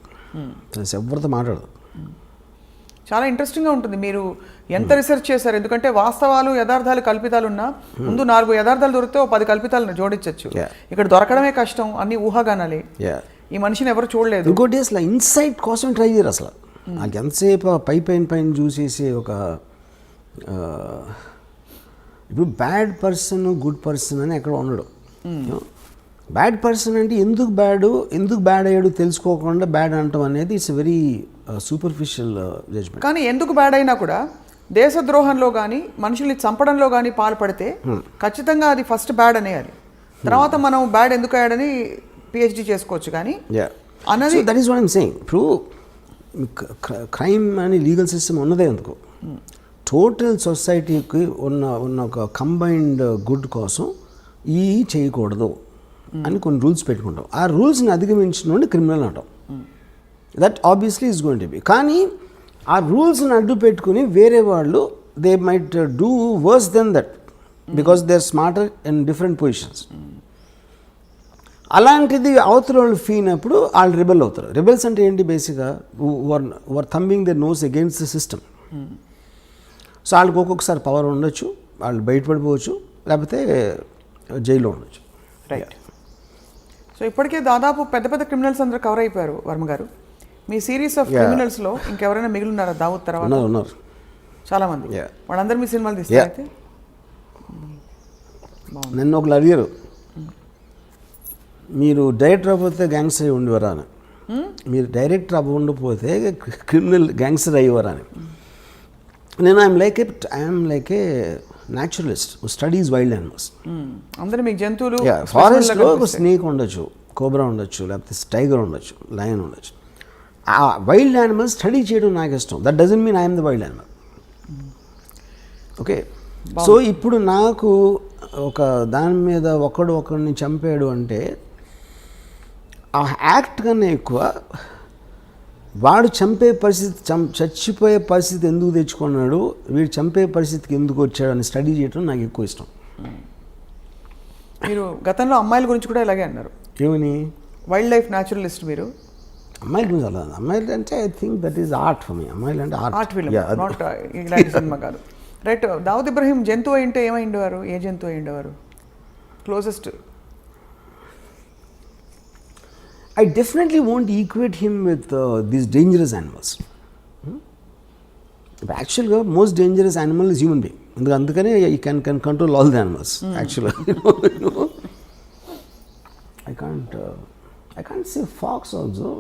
ఎవరితో మాట్లాడదు. చాలా ఇంట్రెస్టింగ్గా ఉంటుంది. మీరు ఎంత research చేశారు? ఎందుకంటే వాస్తవాలు, యథార్థాలు, కల్పితాలు ఉన్నా ముందు 4 యథార్థాలు దొరికితే 10 కల్పితాలను జోడించవచ్చు. ఇక్కడ దొరకడమే కష్టం, అన్ని ఊహాగానాలే. ఈ మనిషిని ఎవరు చూడలేదు. ఇంకోటి అసలు ఇన్సైట్ కోసం ట్రై చేయరు అసలు. నాకు ఎంతసేపు పైన చూసేసి ఒక ఇప్పుడు బ్యాడ్ పర్సన్, గుడ్ పర్సన్ అని ఎక్కడ ఉండడు. బ్యాడ్ పర్సన్ అంటే ఎందుకు బ్యాడ్ అయ్యాడు తెలుసుకోకుండా బ్యాడ్ అంటాం అనేది ఇట్స్ వెరీ సూపర్ఫిషియల్ జడ్జ్మెంట్. కానీ ఎందుకు బ్యాడ్ అయినా కూడా దేశద్రోహంలో కానీ మనుషుల్ని చంపడంలో కానీ పాల్పడితే ఖచ్చితంగా అది ఫస్ట్ బ్యాడ్ అనేయాలి. తర్వాత మనం బ్యాడ్ ఎందుకు అయ్యాడని పిహెచ్డి చేసుకోవచ్చు. కానీ అన్నది that is what I'm saying. ఇప్పుడు క్రైమ్ అని లీగల్ సిస్టమ్ ఉన్నదే ఎందుకు, టోటల్ సొసైటీకి ఉన్న ఒక కంబైన్డ్ గుడ్ కోసం ఈ చేయకూడదు అని కొన్ని రూల్స్ పెట్టుకుంటాం. ఆ రూల్స్ని అధిగమించిన క్రిమినల్ అంటాం. That obviously is going to be. కానీ ఆ రూల్స్ని అడ్డు పెట్టుకుని వేరే వాళ్ళు they might do worse than that because they are smarter in different positions. అలాంటిది అవతల వాళ్ళు ఫీల్ అయినప్పుడు వాళ్ళు రెబెల్ అవుతారు. రెబెల్స్ అంటే ఏంటి? బేసిక్గా were thumbing the nose against the system. So వాళ్ళకి ఒక్కొక్కసారి పవర్ ఉండొచ్చు, వాళ్ళు బయటపడిపోవచ్చు, లేకపోతే జైల్లో ఉండొచ్చు. రైట్. సో ఇప్పటికే దాదాపు పెద్ద క్రిమినల్స్ అందరూ కవర్ అయిపోయారు వర్మ గారు. మీ సిరీస్ ఆఫ్ క్రిమినల్స్లో ఇంకెవరైనా మిగిలిన్నారా దావుద్ తర్వాత? ఉన్నారు చాలామంది. వాళ్ళందరూ మీ సినిమాలు తీస్తారు అయితే? నన్ను ఒకళ్ళు అడిగారు, మీరు డైరెక్టర్ అవ్వకపోతే గ్యాంగ్స్టర్ అయి ఉండేవారా అని. మీరు డైరెక్టర్ అవ్వకపోతే క్రిమినల్ గ్యాంగ్స్టర్ అయ్యేవారా అని. నేను I'm like A naturalist who studies wild animals. అందరూ మీకు జంతువులు, ఫారెస్ట్లో ఒక స్నేక్ ఉండొచ్చు, కోబ్రా ఉండొచ్చు, లేకపోతే టైగర్ ఉండొచ్చు, లయన్ ఉండొచ్చు. ఆ వైల్డ్ యానిమల్స్ స్టడీ చేయడం నాకు ఇష్టం. That doesn't mean I'm the wild animal. Okay. So ఇప్పుడు నాకు ఒక దాని మీద ఒకడిని చంపాడు అంటే ఆ యాక్ట్ కన్నా ఎక్కువ వాడు చంపే పరిస్థితి, చచ్చిపోయే పరిస్థితి ఎందుకు తెచ్చుకున్నాడు, వీడు చంపే పరిస్థితికి ఎందుకు వచ్చాడు అని స్టడీ చేయడం నాకు ఎక్కువ ఇష్టం. మీరు గతంలో అమ్మాయిల గురించి కూడా ఇలాగే అన్నారు. ఏమని? వైల్డ్ లైఫ్ న్యాచురలిస్ట్ మీరు. అమ్మాయిల గురించి అలా, అమ్మాయిలు అంటే I think that is art for me. అమ్మాయిలు అంటే ఆర్ట్ ఫిల్మ్, నాట్ ఇలాంటి సినిమా కాదు. రైట్. దావుద్ ఇబ్రహీం జంతువు అయింటే ఏమైండేవారు? ఏ జంతువు అయిండేవారు closest? I definitely won't equate him with these dangerous animals. But actually, most dangerous animal is human being. అందుకనే ఈ can control all the animals యాక్చువల్గా. I can't say fox also.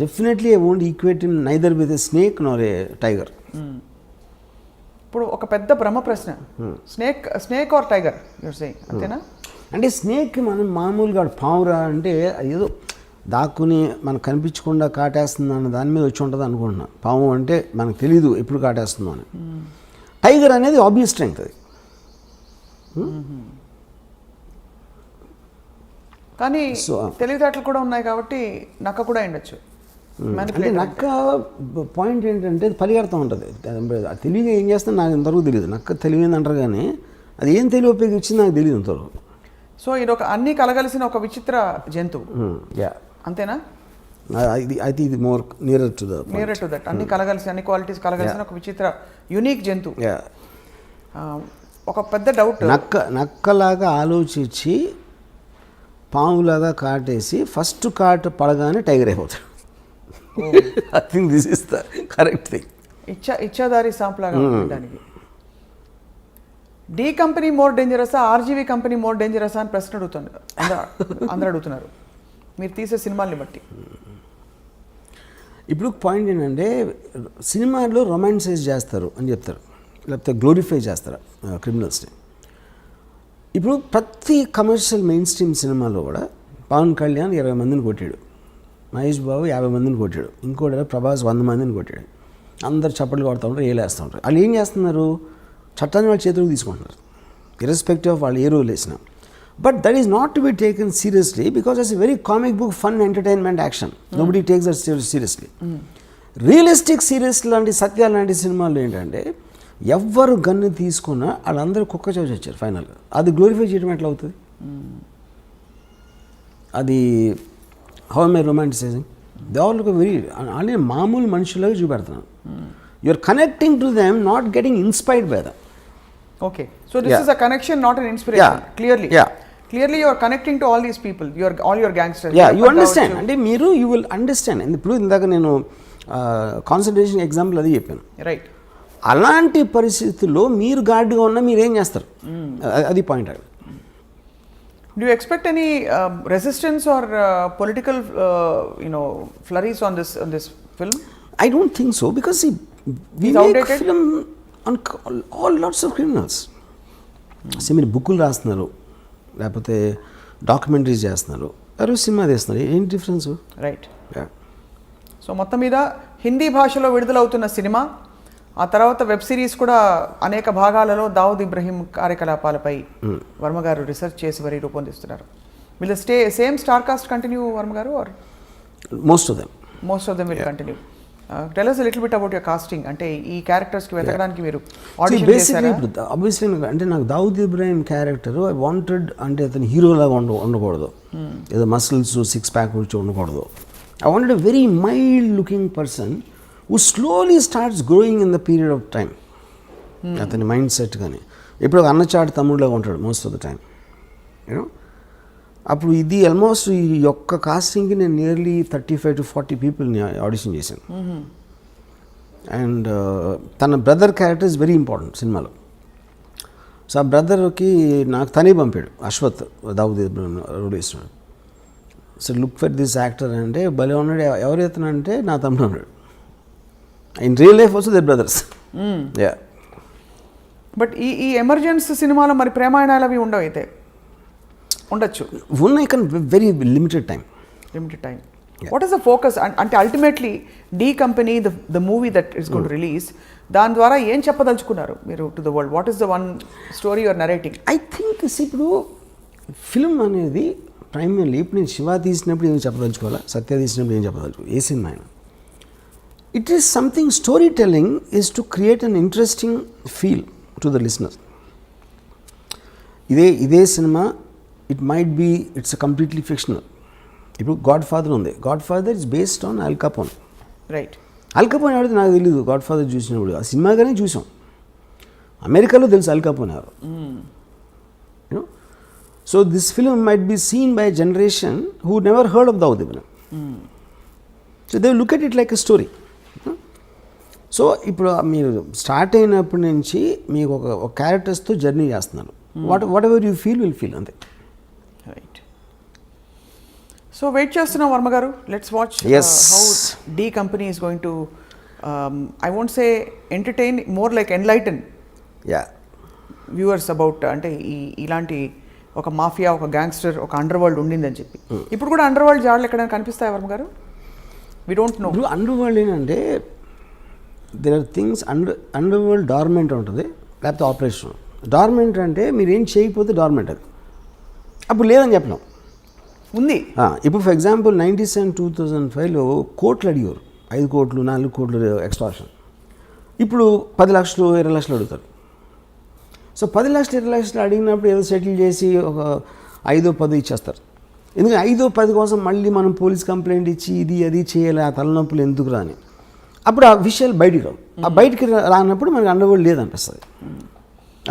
Definitely I won't equate him neither with a snake nor a tiger. ఇప్పుడు ఒక పెద్ద బ్రహ్మ ప్రశ్న, snake or tiger you're saying, అంతేనా? అంటే స్నేక్ మనం మామూలుగా పావురా అంటే ఏదో దాక్కుని మనకు కనిపించకుండా కాటేస్తుంది అన్న దాని మీద వచ్చి ఉంటుంది అనుకుంటున్నా. పాము అంటే మనకు తెలీదు ఎప్పుడు కాటేస్తుందో అని. టైగర్ అనేది ఆబ్వియస్ స్ట్రెంగ్త్ అది. కానీ తెలివితేటలు కూడా ఉన్నాయి కాబట్టి నక్క కూడా ఉండొచ్చు. అంటే నక్క పాయింట్ ఏంటంటే పరిగెడతా ఉంటుంది. తెలివిగా ఏం చేస్తుందో నాకు ఇంతవరకు తెలియదు. నక్క తెలివింది అంటారు కానీ అది ఏం తెలివి ఉపయోగించింది నాకు తెలియదు ఇంతవరకు. సో ఇది ఒక అన్ని కలగలిసిన ఒక విచిత్ర జంతువు, అంతేనా? ఇది ఇది మోర్ నియర్ టు దట్. అన్ని కలగలిసి, అన్ని క్వాలిటీస్ కలగలిసిన ఒక విచిత్ర యూనిక్ జంతువు. ఒక పెద్ద డౌట్, నక్కలాగా ఆలోచించి పాములాగా కాటేసి ఫస్ట్ కాటు పడగానే టైగర్ అయిపోతాడు. I think this is the correct thing. ఇచ్చాదారి సాంప్లాగా దానికి. డి కంపెనీ మోర్ డేంజరసా, ఆర్జీవీ కంపెనీ మోర్ డేంజరసా అని ప్రశ్న అడుగుతున్నారు, అందరూ అడుగుతున్నారు మీరు తీసే సినిమాల్ని బట్టి. ఇప్పుడు పాయింట్ ఏంటంటే సినిమాలో రొమాన్సైజ్ చేస్తారు అని చెప్తారు, లేకపోతే గ్లోరిఫై చేస్తారు క్రిమినల్స్ని. ఇప్పుడు ప్రతి కమర్షియల్ మెయిన్ స్ట్రీమ్ సినిమాలో కూడా పవన్ కళ్యాణ్ 20 మందిని కొట్టాడు, మహేష్ బాబు 50 మందిని కొట్టాడు, ఇంకోటి ప్రభాస్ 100 మందిని కొట్టాడు. అందరు చప్పట్లు కొడుతూ ఉంటారు, ఏలేస్తూ ఉంటారు. వాళ్ళు ఏం చేస్తున్నారు? చట్టాన్ని వాళ్ళ చేతులకు తీసుకుంటున్నారు, ఇర్రెస్పెక్టివ్ ఆఫ్ వాళ్ళు ఏ రోల్ వేసినా. But that is not to be taken seriously because it's a very comic book, fun, entertainment, action. Nobody takes that seriously. Realistic serious లాంటి, సత్యాలు లాంటి సినిమాలు ఏంటంటే ఎవ్వరు గన్ను తీసుకున్నా వాళ్ళందరూ కుక్క చోచి వచ్చారు ఫైనల్గా. అది గ్లోరిఫై చేయడం ఎట్లా అవుతుంది? అది how am I romanticizing? They all look very అంటే మామూలు మనుషులాగా చూపెడుతున్నాను. You are connecting to them, not getting inspired by them. Okay, so this is a connection, not an inspiration. Clearly you are connecting to all these people, all your gangsters. You understand, అంటే మీరు you will understand. ఇప్పుడు ఇందాక నేను concentration example అది చెప్పాను, right? అలాంటి పరిస్థితుల్లో మీరు గార్డ్గా ఉన్నా మీరు ఏం చేస్తారు? అది point. Do you expect any resistance or political flurries on this film? I don't think so, because we make film on all lots of criminals. మీరు బుక్కులు రాస్తున్నారు, లేకపోతే డాక్యుమెంటరీస్ చేస్తున్నారు, ఎవరు సినిమా తీస్తున్నారు, ఏంటి డిఫరెన్స్? రైట్. సో మొత్తం మీద హిందీ భాషలో విడుదలవుతున్న సినిమా, ఆ తర్వాత వెబ్ సిరీస్ కూడా అనేక భాగాలలో దావుద్ ఇబ్రహీం కార్యకలాపాలపై వర్మ గారు రీసెర్చ్ చేసి మరి రూపొందిస్తున్నారు. Will the same star cast continue, Varma garu, are most of them will continue? Tell us a little bit about your casting. అంటే ఈ క్యారెక్టర్స్కి వెతకడానికి మీరు ఆడిషన్ చేశారా? ఆబ్వియస్లీ అంటే నాకు Dawood Ibrahim character I wanted, అంటే అతను హీరోలాగా ఉండకూడదు, ఏదో మసిల్స్ 6 ప్యాక్ వచ్చి ఉండకూడదు. I wanted a very mild looking person who slowly starts growing in the period of time. అతని మైండ్ సెట్ కానీ ఇప్పుడు అన్నచాటు తమ్ముడులాగా ఉంటాడు most of the time, you know. అప్పుడు ఇది ఆల్మోస్ట్ ఈ యొక్క కాస్టింగ్కి నేను నియర్లీ 35 to 40 పీపుల్ని ఆడిషన్ చేశాను. అండ్ తన brother character is very important సినిమాలో. సో ఆ బ్రదర్కి నాకు తనే పంపాడు, అశ్వత్, దావుద్ ఇబ్రాహిం రోల్ వేస్తున్నాడు. So look for this actor అంటే భలే ఉన్నాడు. ఎవరు ఎత్తునంటే నా తమ్ముడు ఉన్నాడు. In real life also they brothers. But ఈ ఎమర్జెన్సీ సినిమాలో మరి ప్రేమాయణాలు అవి ఉండవు, అయితే ఉండొచ్చు, ఉన్నాయి, కానీ very limited time. What is the focus? అంటే ultimately D company, the movie that is going to release, దాని ద్వారా ఏం చెప్పదలుచుకున్నారు మీరు to the world? What is the one story your narrating? I think ఇప్పుడు ఫిల్మ్ అనేది ప్రైమర్లీ, ఇప్పుడు నేను శివ తీసినప్పుడు ఏం చెప్పదలుచుకోవాలా, సత్య తీసినప్పుడు ఏం చెప్పదలుచుకోవాలి, ఏ సినిమా అయినా, it is something, story telling is to create an interesting feel to the listener. ఇదే సినిమా it might be, it's completely fictional. ఇప్పుడు గాడ్ ఫాదర్ ఉంది, Godfather is based on Al Capone, right? Al కపోన్ ఎవరైతే నాకు తెలియదు, God father చూసినప్పుడు ఆ సినిమాగానే చూసాం. అమెరికాలో తెలుసు అల్ కపోన్ ఎవరు, you know. So this film might be seen by generation who never heard of Dawood Ibrahim. So they look at it like a story. So ఇప్పుడు మీరు స్టార్ట్ అయినప్పటి నుంచి మీకు ఒక క్యారెక్టర్స్తో జర్నీ చేస్తున్నారు. Whatever you will feel అంతే. రైట్. సో వెయిట్ చేస్తున్నాం Varma garu. Let's watch how D company is going to I won't say entertain, more like enlighten viewers about, అంటే ఇలాంటి ఒక మాఫియా, ఒక గ్యాంగ్స్టర్, ఒక అండర్ వరల్డ్ ఉండిందని చెప్పి. ఇప్పుడు కూడా అండర్ వరల్డ్ జాడలు ఎక్కడైనా కనిపిస్తాయి Varma garu? We don't know. ఇప్పుడు అండర్ వరల్డ్ ఏంటంటే there are things underworld dormant ఉంటుంది, లేకపోతే ఆపరేషన్. డార్మెంట్ అంటే మీరు ఏం చేయకపోతే డార్మెంట్, అది అప్పుడు లేదని చెప్పలేం. ఉంది. ఇప్పుడు ఫర్ ఎగ్జాంపుల్ 97 2005లో కోట్లు అడిగారు, 5 కోట్లు 4 కోట్లు ఎక్స్ట్రాక్షన్. ఇప్పుడు 10 లక్షలు 20 లక్షలు అడుగుతారు. సో 10 లక్షలు 20 లక్షలు అడిగినప్పుడు ఏదో సెటిల్ చేసి ఒక 5-10 ఇచ్చేస్తారు. ఎందుకంటే 5-10 కోసం మళ్ళీ మనం పోలీస్ కంప్లైంట్ ఇచ్చి ఇది అది చేయాలి, ఆ తలనొప్పులు ఎందుకు రాని. అప్పుడు ఆ విషయాలు బయటికి రావు. ఆ బయటికి రానప్పుడు మనకి అండర్ వరల్డ్ లేదనిపిస్తుంది.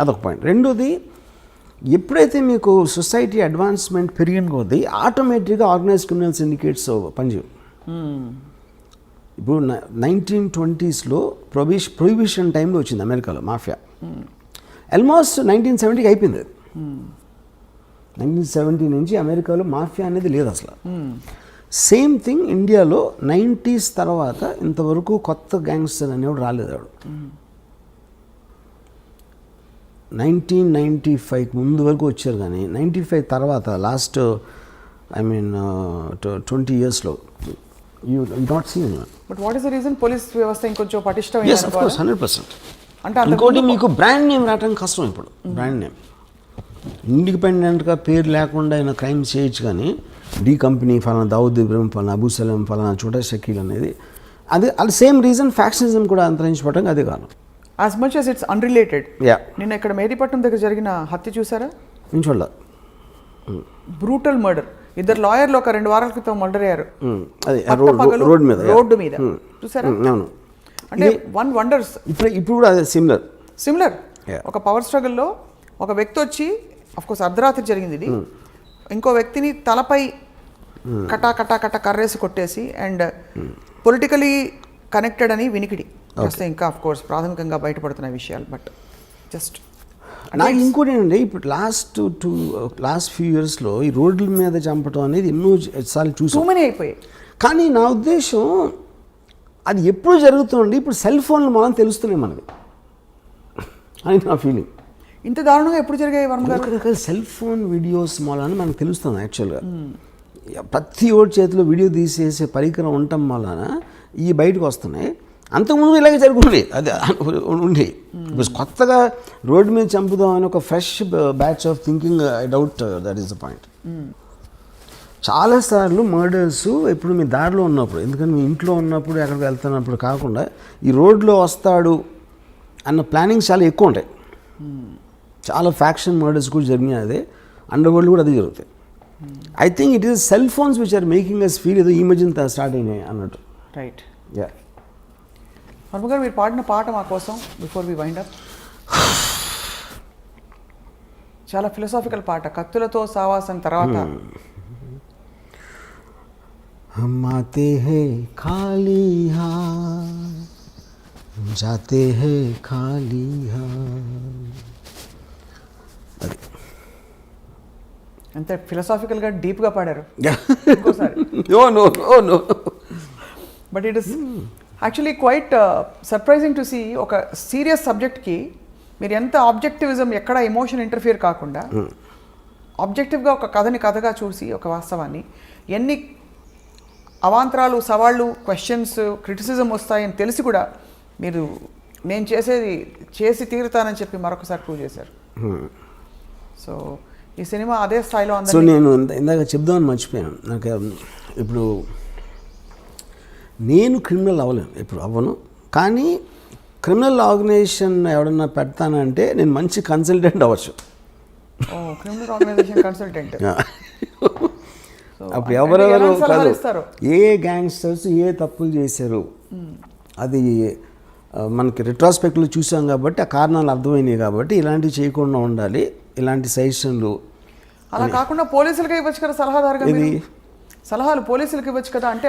అదొక పాయింట్. రెండోది, ఎప్పుడైతే మీకు సొసైటీ అడ్వాన్స్మెంట్ పెరిగిన కొద్దీ ఆటోమేటిక్గా ఆర్గనైజ్ క్రిమినల్ సిండికేట్స్ పనిచేయవు. ఇప్పుడు 1920sలో ప్రొహిబిషన్ టైంలో వచ్చింది అమెరికాలో మాఫియా. ఆల్మోస్ట్ 1970కి అయిపోయింది. 1970 నుంచి అమెరికాలో మాఫియా అనేది లేదు అసలు. సేమ్ థింగ్ ఇండియాలో 90s తర్వాత ఇంతవరకు కొత్త గ్యాంగ్స్టర్ అనేవాడు రాలేదు. ఆవిడ 1995 ముందు వరకు వచ్చారు, కానీ 95 తర్వాత లాస్ట్ 20 yearsలో you not seen. But what is the reason? Police వ్యవస్థ ఇంకొంచెం పటిష్టమైన. yes of course 100%. అంటే ఇంకోటి మీకు బ్రాండ్ నేమ్ రావడం కష్టం. ఇప్పుడు బ్రాండ్ నేమ్ ఇండిపెండెంట్గా పేరు లేకుండా అయినా క్రైమ్ చేయొచ్చు, కానీ డి కంపెనీ ఫలానా, దావుద్ ఇబ్రహీం ఫలానా, అబూ సలీం ఫలానా, చోటా షకీల్ అనేది అది సేమ్ రీజన్. ఫ్యాక్షనిజం కూడా అంతరించిపోవడానికి అదే కారణం. As much as it's unrelated. నిన్న ఇక్కడ మేదీపట్నం దగ్గర జరిగిన హత్య చూసారా? నేను చూడలే. Brutal murder. 2 లాయర్లు ఒక 2 వారాల క్రితం మర్డర్ అయ్యారు. అదే రోడ్ మీద చూసారా? అవును. అంటే వన్ వండర్స్. ఇప్పుడు కూడా అదే సిమిలర్. ఒక పవర్ స్ట్రగుల్లో ఒక వ్యక్తి వచ్చి, అఫ్ కోర్స్ అర్ధరాత్రి జరిగింది ఇది, ఇంకో వ్యక్తిని తలపై కటా కటా కట కర్రేసి కొట్టేసి, అండ్ పొలిటికలీ కనెక్టెడ్ అని వినికిడి వస్తే ఇంకా అఫ్ కోర్స్ ప్రాథమికంగా బయటపడుతున్న విషయాలు. బట్ జస్ట్ నాకు ఇంకోటి ఏంటంటే, ఇప్పుడు లాస్ట్ ఫ్యూ ఇయర్స్లో ఈ రోడ్ల మీద చంపడం అనేది ఎన్నోసార్లు చూసాం, అయిపోయాయి. కానీ నా ఉద్దేశం అది ఎప్పుడు జరుగుతుంది, ఇప్పుడు సెల్ ఫోన్లు మనం తెలుస్తున్నాయి మనకి అని నా ఫీలింగ్. ఇంత దారుణంగా ఎప్పుడు జరిగాయి వర్మ గారు? రకరకాల సెల్ ఫోన్ వీడియోస్ మూలాన మనకు తెలుస్తుంది. యాక్చువల్గా ప్రతి ఓడి చేతిలో వీడియో తీసేసే పరికరం ఉండటం వలన ఈ బయటకు వస్తున్నాయి. అంతకుముందు ఇలాగే జరుగుతుంది, అది ఉండి కొత్తగా రోడ్డు మీద చంపుదాం అని ఒక fresh batch of thinking. I doubt that is the point. చాలాసార్లు మర్డర్స్ ఇప్పుడు మీ దారిలో ఉన్నప్పుడు, ఎందుకంటే మీ ఇంట్లో ఉన్నప్పుడు ఎక్కడికి వెళ్తున్నప్పుడు కాకుండా ఈ రోడ్లో వస్తాడు అన్న ప్లానింగ్స్ చాలా ఎక్కువ ఉంటాయి. చాలా ఫ్యాక్షన్ మర్డర్స్ కూడా జరిగినాయి. అదే అండర్ వరల్డ్ కూడా అదే జరుగుతాయి. I think it is cell phones which are making us feel ఏదో ఈ మధ్యన స్టార్ట్ అయినాయి అన్నట్టు. రైట్. వర్మ గారు, మీరు పాడిన పాట మా కోసం బిఫోర్ వి వైండ్ అప్, చాలా ఫిలసాఫికల్ పాట, కత్తులతో సావాసం తర్వాత. हम आते हैं खाली हाथ, जाते हैं खाली हाथ. అది అంతే ఫిలసాఫికల్గా డీప్గా పాడారు. No but it is actually quite surprising to see. ఒక సీరియస్ సబ్జెక్ట్కి మీరు ఎంత ఆబ్జెక్టివిజం, ఎక్కడ ఎమోషన్ ఇంటర్ఫియర్ కాకుండా ఆబ్జెక్టివ్గా ఒక కథని కథగా చూసి, ఒక వాస్తవాన్ని ఎన్ని అవాంతరాలు, సవాళ్ళు, క్వశ్చన్స్, క్రిటిసిజం వస్తాయని తెలిసి కూడా మీరు నేను చేసేది చేసి తీరుతానని చెప్పి మరొకసారి ప్రూవ్ చేశారు. సో ఈ సినిమా అదే స్థాయిలో ఉంది. సో నేను ఇందాక చెప్దామని మర్చిపోయాను. నాకు ఇప్పుడు నేను క్రిమినల్ అవ్వలేను, ఇప్పుడు అవ్వను. కానీ క్రిమినల్ ఆర్గనైజేషన్ ఎవడన్నా పెడతానంటే నేను మంచి కన్సల్టెంట్ అవ్వచ్చు. Criminal organisation consultant. అప్పుడు ఎవరెవరు కాదు, ఏ గ్యాంగ్స్టర్స్ ఏ తప్పులు చేశారు అది మనకి రిట్రాస్పెక్ట్లో చూసాం కాబట్టి ఆ కారణాలు అర్థమైనాయి. కాబట్టి ఇలాంటివి చేయకుండా ఉండాలి, ఇలాంటి సజెషన్లు. అలా కాకుండా పోలీసులకే ఇవ్వచ్చు కదా సలహాదారుగా. ఇది సలహాలు పోలీసులకు ఇవ్వచ్చు కదా, అంటే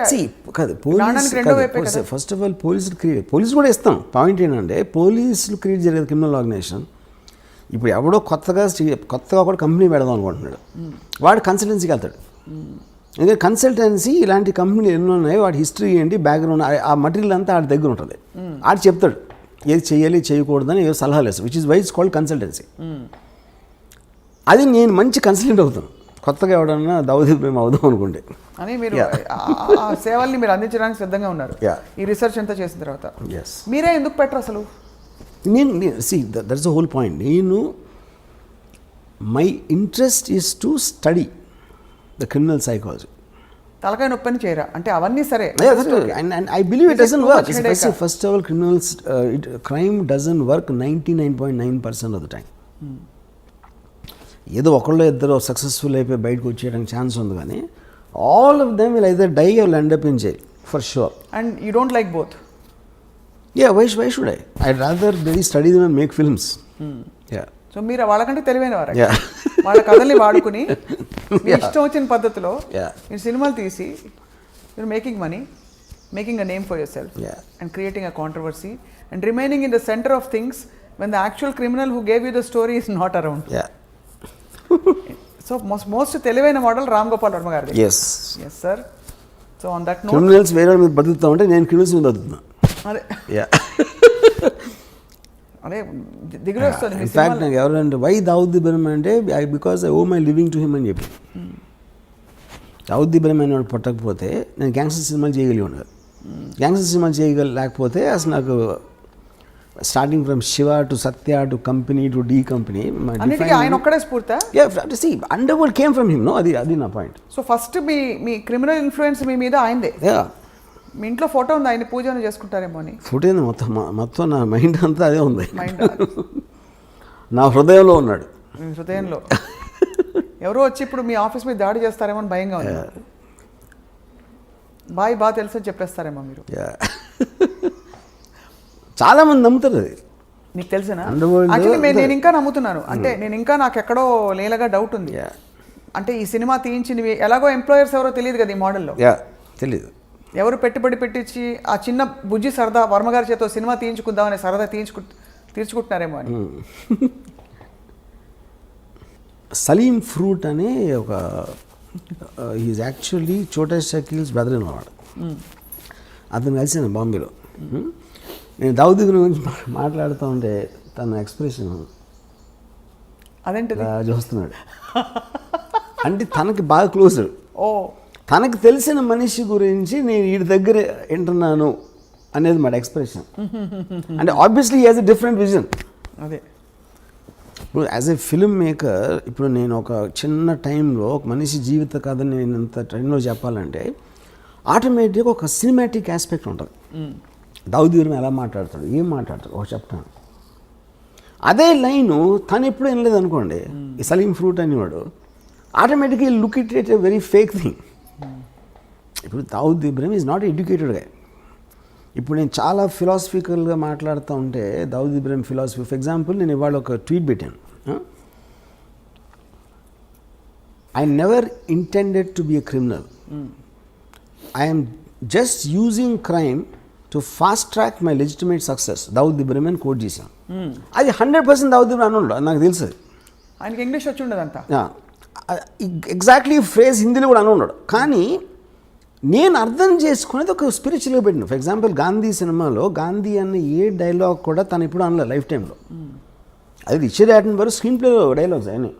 కాదు నాణానికి రెండో వైపే కదా. ఫస్ట్ ఆఫ్ ఆల్ పోలీసులు కూడా ఇస్తాం. పాయింట్ ఏంటంటే పోలీసులు క్రియేట్ జరిగేది క్రిమినల్ ఆర్గనైజేషన్. ఇప్పుడు ఎవడో కొత్తగా కూడా కంపెనీ పెడదాం అనుకుంటున్నాడు, వాడు కన్సల్టెన్సీకి వెళ్తాడు. ఎందుకంటే కన్సల్టెన్సీ ఇలాంటి కంపెనీలు ఎన్నో ఉన్నాయి, వాడి హిస్టరీ ఏంటి, బ్యాక్గ్రౌండ్, ఆ మటీరియల్ అంతా ఆడి దగ్గర ఉంటుంది. ఆడు చెప్తాడు ఏది చేయాలి చేయకూడదని ఏదో సలహాలు వేస్తాడు, which is why it's called consultancy. అది నేను మంచి కన్సల్టెంట్ అవుతాను కొత్తగా ఎవడన్నా దౌదీ మేము అవుదాం అనుకుంటే అని. మీరు ఆ సేవల్ని మీరు అందించడానికి సిద్ధంగా ఉన్నారు ఈ రీసెర్చ్ అంతా చేసిన తర్వాత. మీరే ఎందుకు పెట్టరు అసలు? That's the whole point. My interest is to study the criminal psychology. తలకాయ నొప్పని చేయరా అంటే అవన్నీ సరే. And I believe it doesn't work. First of all, crime doesn't work 99.9% of the time. ఏదో ఒకళ్ళు ఇద్దరు సక్సెస్ఫుల్ అయిపోయి బయటకు వచ్చేయడానికి ఛాన్స్ ఉంది, కానీ all of them will either die or end up in jail for sure. And you don't like both? Why should I rather very study them and make films. So మీరు వాళ్ళకంటే తెలివైన వారు, వాళ్ళ కథల్ని వాడుకుని మీ ఇష్టం వచ్చిన పద్ధతిలో మీరు సినిమాలు తీసి you're making money, making a name for yourself, and creating a controversy and remaining in the center of things when the actual criminal who gave you the story is not around. So most తెలివైన model Ram Gopal Varma గారు. Yes sir. So on that note, criminals వేరే మీద బతుకుతా ఉంటే నేను criminals మీద బతుకుతున్నా. అదే అదే దిగులు వస్తుంది. In fact నాకు ఎవరంటే వై దావుద్ ఇబ్రహీం అంటే because I owe my living to him అని చెప్పి. దావుద్ ఇబ్రహీం అని పట్టకపోతే నేను గ్యాంగ్స్టర్ సినిమాలు చేయగలిగి ఉండదు. గ్యాంగ్స్టర్ సినిమాలు చేయలేకపోతే అసలు నాకు starting from Shiva to Satya to company to D company ఆయన ఒక్కడే స్ఫూర్తి. Underworld came from him. అది నా పాయింట్. సో ఫస్ట్ మీ క్రిమినల్ ఇన్ఫ్లుయెన్స్ మీ మీద ఆయనదే. మీ ఇంట్లో ఫోటో ఉంది, ఆయన పూజ చేసుకుంటారేమో అని. ఫోటో మొత్తం నా మైండ్ అంతా అదే ఉంది. నా హృదయంలో ఉన్నాడు. హృదయంలో ఎవరో వచ్చి ఇప్పుడు మీ ఆఫీస్ మీద దాడి చేస్తారేమో అని భయంగా ఉంది. బాగా తెలుసు అని చెప్పేస్తారేమో మీరు. చాలా మంది నమ్ముతారు అది. నీకు తెలిసినా? నేను ఇంకా నమ్ముతున్నాను. అంటే నేను ఇంకా నాకు ఎక్కడో లేలగా డౌట్ ఉంది. అంటే ఈ సినిమా తీయించినవి ఎలాగో ఎంప్లాయర్స్ ఎవరో తెలియదు కదా ఈ మోడల్లో. తెలియదు. ఎవరు పెట్టుబడి పెట్టించి ఆ చిన్న బుజ్జి సరదా వర్మగారి చేతో సినిమా తీయించుకుందామనే సరదా తీర్చుకుంటున్నారేమో అని. సలీం ఫ్రూట్ అని ఒక ఈజ్ యాక్చువల్లీ చోటా షకీల్స్ బ్రదర్ ఇన్ లా. అతను కలిసాను బాంబేలో. నేను దావుద్ గురించి మాట్లాడుతూ ఉంటే తన ఎక్స్ప్రెషన్ అదేంటి చూస్తున్నాడు. అంటే తనకి బాగా క్లోజ్. తనకు తెలిసిన మనిషి గురించి నేను వీడి దగ్గర వింటున్నాను అనేది మాట ఎక్స్ప్రెషన్. అంటే obviously he has a different vision. అదే ఇప్పుడు యాజ్ ఎ ఫిల్మ్ మేకర్ ఇప్పుడు నేను ఒక చిన్న టైంలో ఒక మనిషి జీవిత కథని నేను ఇంత టైంలో చెప్పాలంటే ఆటోమేటిక్గా ఒక సినిమాటిక్ ఆస్పెక్ట్ ఉంటుంది. దావుద్ ఇబ్రహీం ఎలా మాట్లాడతాడు, ఏం మాట్లాడతాడు ఒక చెప్తాను. అదే లైను తను ఎప్పుడు వినలేదు అనుకోండి, ఈ సలీం ఫ్రూట్ అనేవాడు ఆటోమేటిక్గా look it a very fake thing. ఇప్పుడు Dawood Ibrahim is not educated గా. ఇప్పుడు నేను చాలా ఫిలాసఫికల్గా మాట్లాడుతూ ఉంటే Dawood Ibrahim philosophy, for example నేను ఇవాళ ఒక ట్వీట్ పెట్టాను. I never intended to be a criminal, I'm just using crime to fast track my legitimate success. Dawood Ibrahim అని కోట్ చేశాను. అది 100% దావుద్ ఇబ్రహీం అని నాకు తెలుసు. ఆయనకి ఇంగ్లీష్ వచ్చి ఉండదంతా ఎగ్జాక్ట్లీ ఫ్రేజ్ హిందీలో కూడా అని ఉన్నాడు. కానీ నేను అర్థం చేసుకునేది ఒక స్పిరిచువల్గా పెట్టిన. ఫర్ ఎగ్జాంపుల్ గాంధీ సినిమాలో గాంధీ అన్న ఏ డైలాగ్ కూడా తను ఎప్పుడు అనలే లైఫ్ టైంలో. అది రిచర్డ్ యాటన్బర్గ్ స్క్రీన్ ప్లేలో డైలాగ్స్ అయినాయి.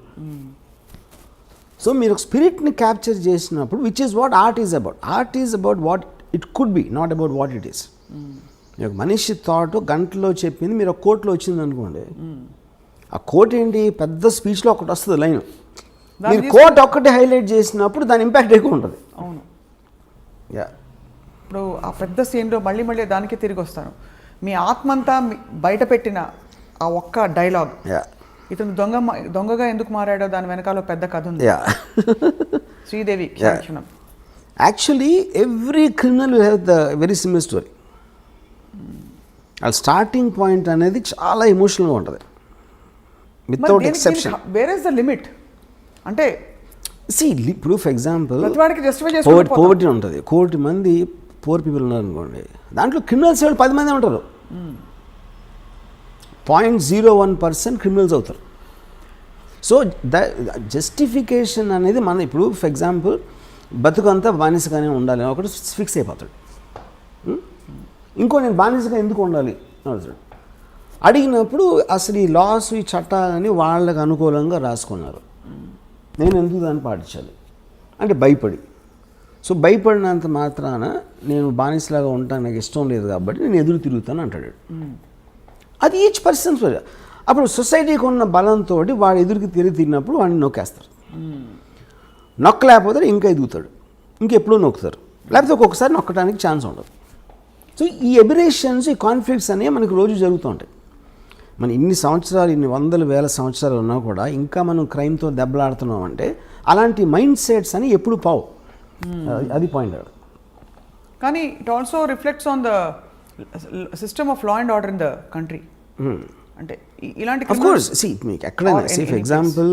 సో మీరు ఒక స్పిరిట్ని క్యాప్చర్ చేసినప్పుడు which is what art is about. Art is about what it could be, not about what it is. ఒక మనిషి థాట్ గంటలో చెప్పింది మీరు ఒక కోట్లో వచ్చింది అనుకోండి, ఆ కోట్ ఏంటి పెద్ద స్పీచ్లో ఒకటి వస్తుంది లైన్, మీరు కోట్ ఒక్కటి హైలైట్ చేసినప్పుడు దాని ఇంపాక్ట్ ఎక్కువ ఉంటుంది. అవును. ఇప్పుడు ఆ పెద్ద సీన్లో మళ్ళీ దానికే తిరిగి వస్తాను. మీ ఆత్మంతా బయట పెట్టిన ఆ ఒక్క డైలాగ్, ఇతను దొంగగా ఎందుకు మారాడో దాని వెనకాల పెద్ద కథ ఉంది. శ్రీదేవి క్షణం. Actually every criminal will have the very similar story. ఆ స్టార్టింగ్ పాయింట్ అనేది చాలా ఎమోషనల్గా ఉంటుంది without exception. Where is the limit? అంటే సి ఇప్పుడు ఫర్ ఎగ్జాంపుల్ ప్రతివాడికి జస్టిఫై చేసుకోవాలి. పోవర్టీ ఉంటుంది, 1 కోటి మంది పూర్ పీపుల్ ఉన్నారు అనుకోండి, దాంట్లో క్రిమినల్స్ 10 మంది ఉంటారు. 0.01% క్రిమినల్స్ అవుతారు. సో జస్టిఫికేషన్ అనేది మన ఇప్పుడు ఫర్ ఎగ్జాంపుల్ బతుకంతా బానిసగానే ఉండాలి ఒకటి ఫిక్స్ అయిపోతాడు. ఇంకో నేను బానిసగా ఎందుకు ఉండాలి అడుగుతాడు. అడిగినప్పుడు అసలు ఈ లాస్ ఈ చట్టాలని వాళ్ళకు అనుకూలంగా రాసుకున్నారు, నేను ఎందుకు దాన్ని పాటించాలి అంటే భయపడి. సో భయపడినంత మాత్రాన నేను బానిసలాగా ఉంటాను, నాకు ఇష్టం లేదు కాబట్టి నేను ఎదురు తిరుగుతాను అంటాడు. అది ఈచ్ పర్సన్. అప్పుడు సొసైటీకి ఉన్న బలంతో వాడు ఎదురుకి తిరిగినప్పుడు వాడిని నొక్కేస్తారు. నొక్కలేకపోతే ఇంకా ఎదుగుతాడు, ఇంకెప్పుడూ నొక్కుతారు, లేకపోతే ఒక్కొక్కసారి నొక్కడానికి ఛాన్స్ ఉండదు. సో ఈ ఎబిరేషన్స్, ఈ కాన్ఫ్లిక్ట్స్ అనేవి మనకు రోజు జరుగుతూ ఉంటాయి. మన ఇన్ని సంవత్సరాలు, ఇన్ని వందల వేల సంవత్సరాలు ఉన్నా కూడా ఇంకా మనం క్రైమ్తో దెబ్బలాడుతున్నాం అంటే అలాంటి మైండ్ సెట్స్ అని ఎప్పుడు పావు. అది పాయింట్. కానీ it also reflects on the system of law and order in the country. అంటే ఇలాంటి ఆఫ్ కోర్స్ మీకు ఎక్కడైనా ఫర్ ఎగ్జాంపుల్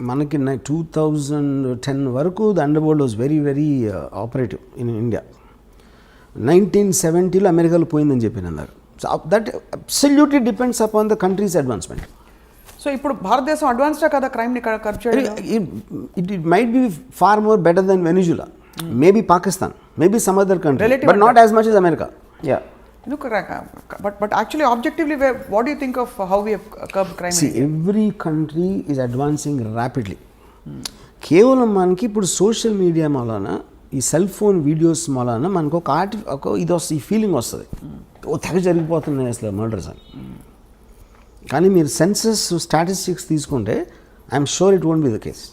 మనకి 2010 వరకు the underworld was very very operative in India. 1970లో అమెరికాలో పోయిందని చెప్పి అన్నారు. So that absolutely depends upon the country's advancement. So ఇప్పుడు భారతదేశం అడ్వాన్స్డా కదా క్రైమ్ని కర్బ్ చేయడం? It might be far more better than Venezuela, maybe Pakistan, maybe some other country, but not as much as America. Yeah. But actually, objectively, what do you think of how we have curbed crime? See, every country is advancing rapidly. కేవలం మనకి ఇప్పుడు social media మూలాన, ఈ cell phone videos మూలాన మనకు ఒక ఇది వస్తుంది, ఈ ఫీలింగ్ వస్తుంది, ఓ తెగ జరిగిపోతున్నాయి అసలు మర్డర్స్ అని. కానీ మీరు సెన్సస్ స్టాటిస్టిక్స్ తీసుకుంటే I'm sure it won't be the case.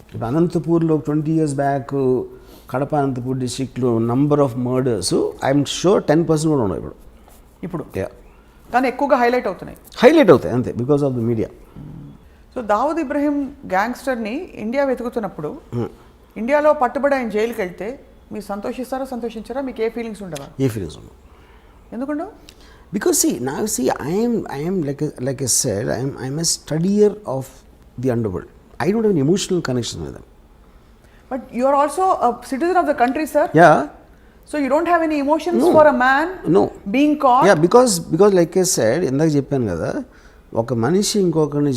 ఇప్పుడు అనంతపూర్లో 20 years బ్యాక్ కడప అనంతపూర్ డిస్ట్రిక్ట్లో number of murders I'm sure 10% కూడా ఉండవు ఇప్పుడు. కానీ ఎక్కువగా హైలైట్ అవుతాయి అంతే, because of the media. So Dawood Ibrahim గ్యాంగ్స్టర్ని ఇండియా వెతుకుతున్నప్పుడు ఇండియాలో పట్టుబడి ఆయన జైలుకి వెళ్తే మీరు సంతోషించారా? మీకు ఏ ఫీలింగ్స్ ఉండవా? ఏ ఫీలింగ్స్ ఉండవు. ఎందుకుండవు? Because I am like I said, I am a studier of the underworld. I don't have an emotional connection with them. But you are also a citizen of the country, sir. Yeah. So you don't have any emotions for a man being caught? Yeah, because like I said, ఇందాక చెప్పాను కదా, ఒక మనిషి ఇంకొకరిని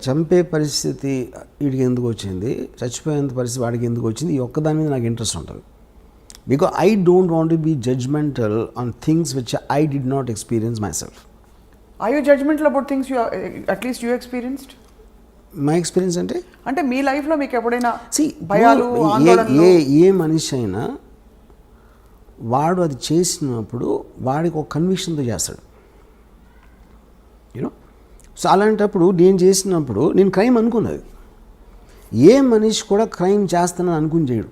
చంపే పరిస్థితి వీడికి ఎందుకు వచ్చింది, చచ్చిపోయేంత పరిస్థితి వాడికి ఎందుకు వచ్చింది, ఈ ఒక్కదాని మీద నాకు ఇంట్రెస్ట్ ఉంటుంది. Because I don't want to be judgmental on things which I did not experience myself. Are you judgmental about things at least you experienced? My experience అంటే మీ లైఫ్లో మీకు ఎప్పుడైనా భయాలు, ఏ మనిషి అయినా వాడు అది చేసినప్పుడు వాడికి ఒక కన్విక్షన్తో చేస్తాడు, యూనో. సో అలాంటప్పుడు నేను చేసినప్పుడు నేను క్రైమ్ అనుకున్నది. ఏ మనిషి కూడా క్రైమ్ చేస్తానని అనుకుని చేయడు,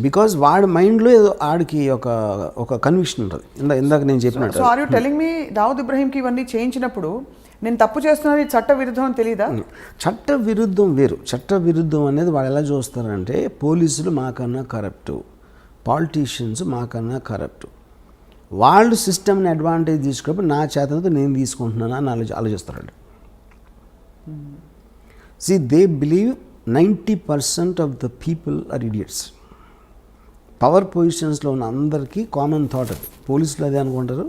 బికాజ్ వాడి మైండ్లో ఆడికి ఒక కన్విక్షన్ ఉంటుంది. ఇందాక నేను చెప్పినట్టు. So are you telling me Dawood ఇబ్రహీంకి ఇవన్నీ చేయించినప్పుడు నేను తప్పు చేస్తున్నది చట్ట విరుద్ధం అని తెలీదా? చట్ట విరుద్ధం వేరు. చట్ట విరుద్ధం అనేది వాళ్ళు ఎలా చూస్తారంటే, పోలీసులు మాకన్నా కరప్టు, పాలిటీషియన్స్ మాకన్నా కరప్టు, వాళ్ళు సిస్టమ్ని అడ్వాంటేజ్ తీసుకున్నప్పుడు నా చేతనతో నేను తీసుకుంటున్నాను అని ఆలోచిస్తారండి. See, they believe 90% of the people are idiots. Power పొజిషన్స్లో ఉన్న అందరికీ కామన్ థాట్ అది. పోలీసులు అదే అనుకుంటారు,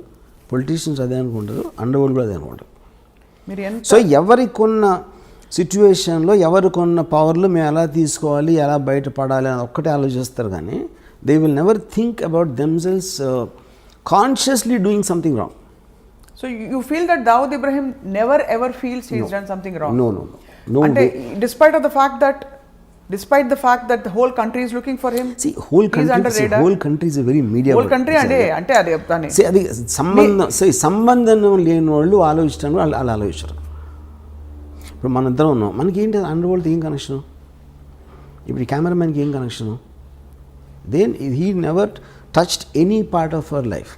పొలిటీషియన్స్ అదే అనుకుంటారు, అండర్వరల్డ్ కూడా అదే అనుకుంటారు. సో ఎవరికొన్న సిచ్యువేషన్లో ఎవరికొన్న పవర్లో మేము ఎలా తీసుకోవాలి, ఎలా బయటపడాలి అని ఒక్కటే ఆలోచిస్తారు. కానీ they will never think about themselves consciously doing something wrong. So you feel that Dawood Ibrahim never ever feels he has done something wrong? No. అంటే despite the fact that the whole country is looking for him, whole country is a very media whole country అంటే అది అది సంబంధం లేని వాళ్ళు ఆలోచిస్తాను, వాళ్ళు అలా ఆలోచిస్తారు. ఇప్పుడు మన ఇద్దరం ఉన్నాం, మనకి ఏంటి అండర్ వరల్డ్ ఏం కనెక్షను, ఇప్పుడు ఈ కెమెరామెన్కి ఏం connection? Then he never touched any part of our life.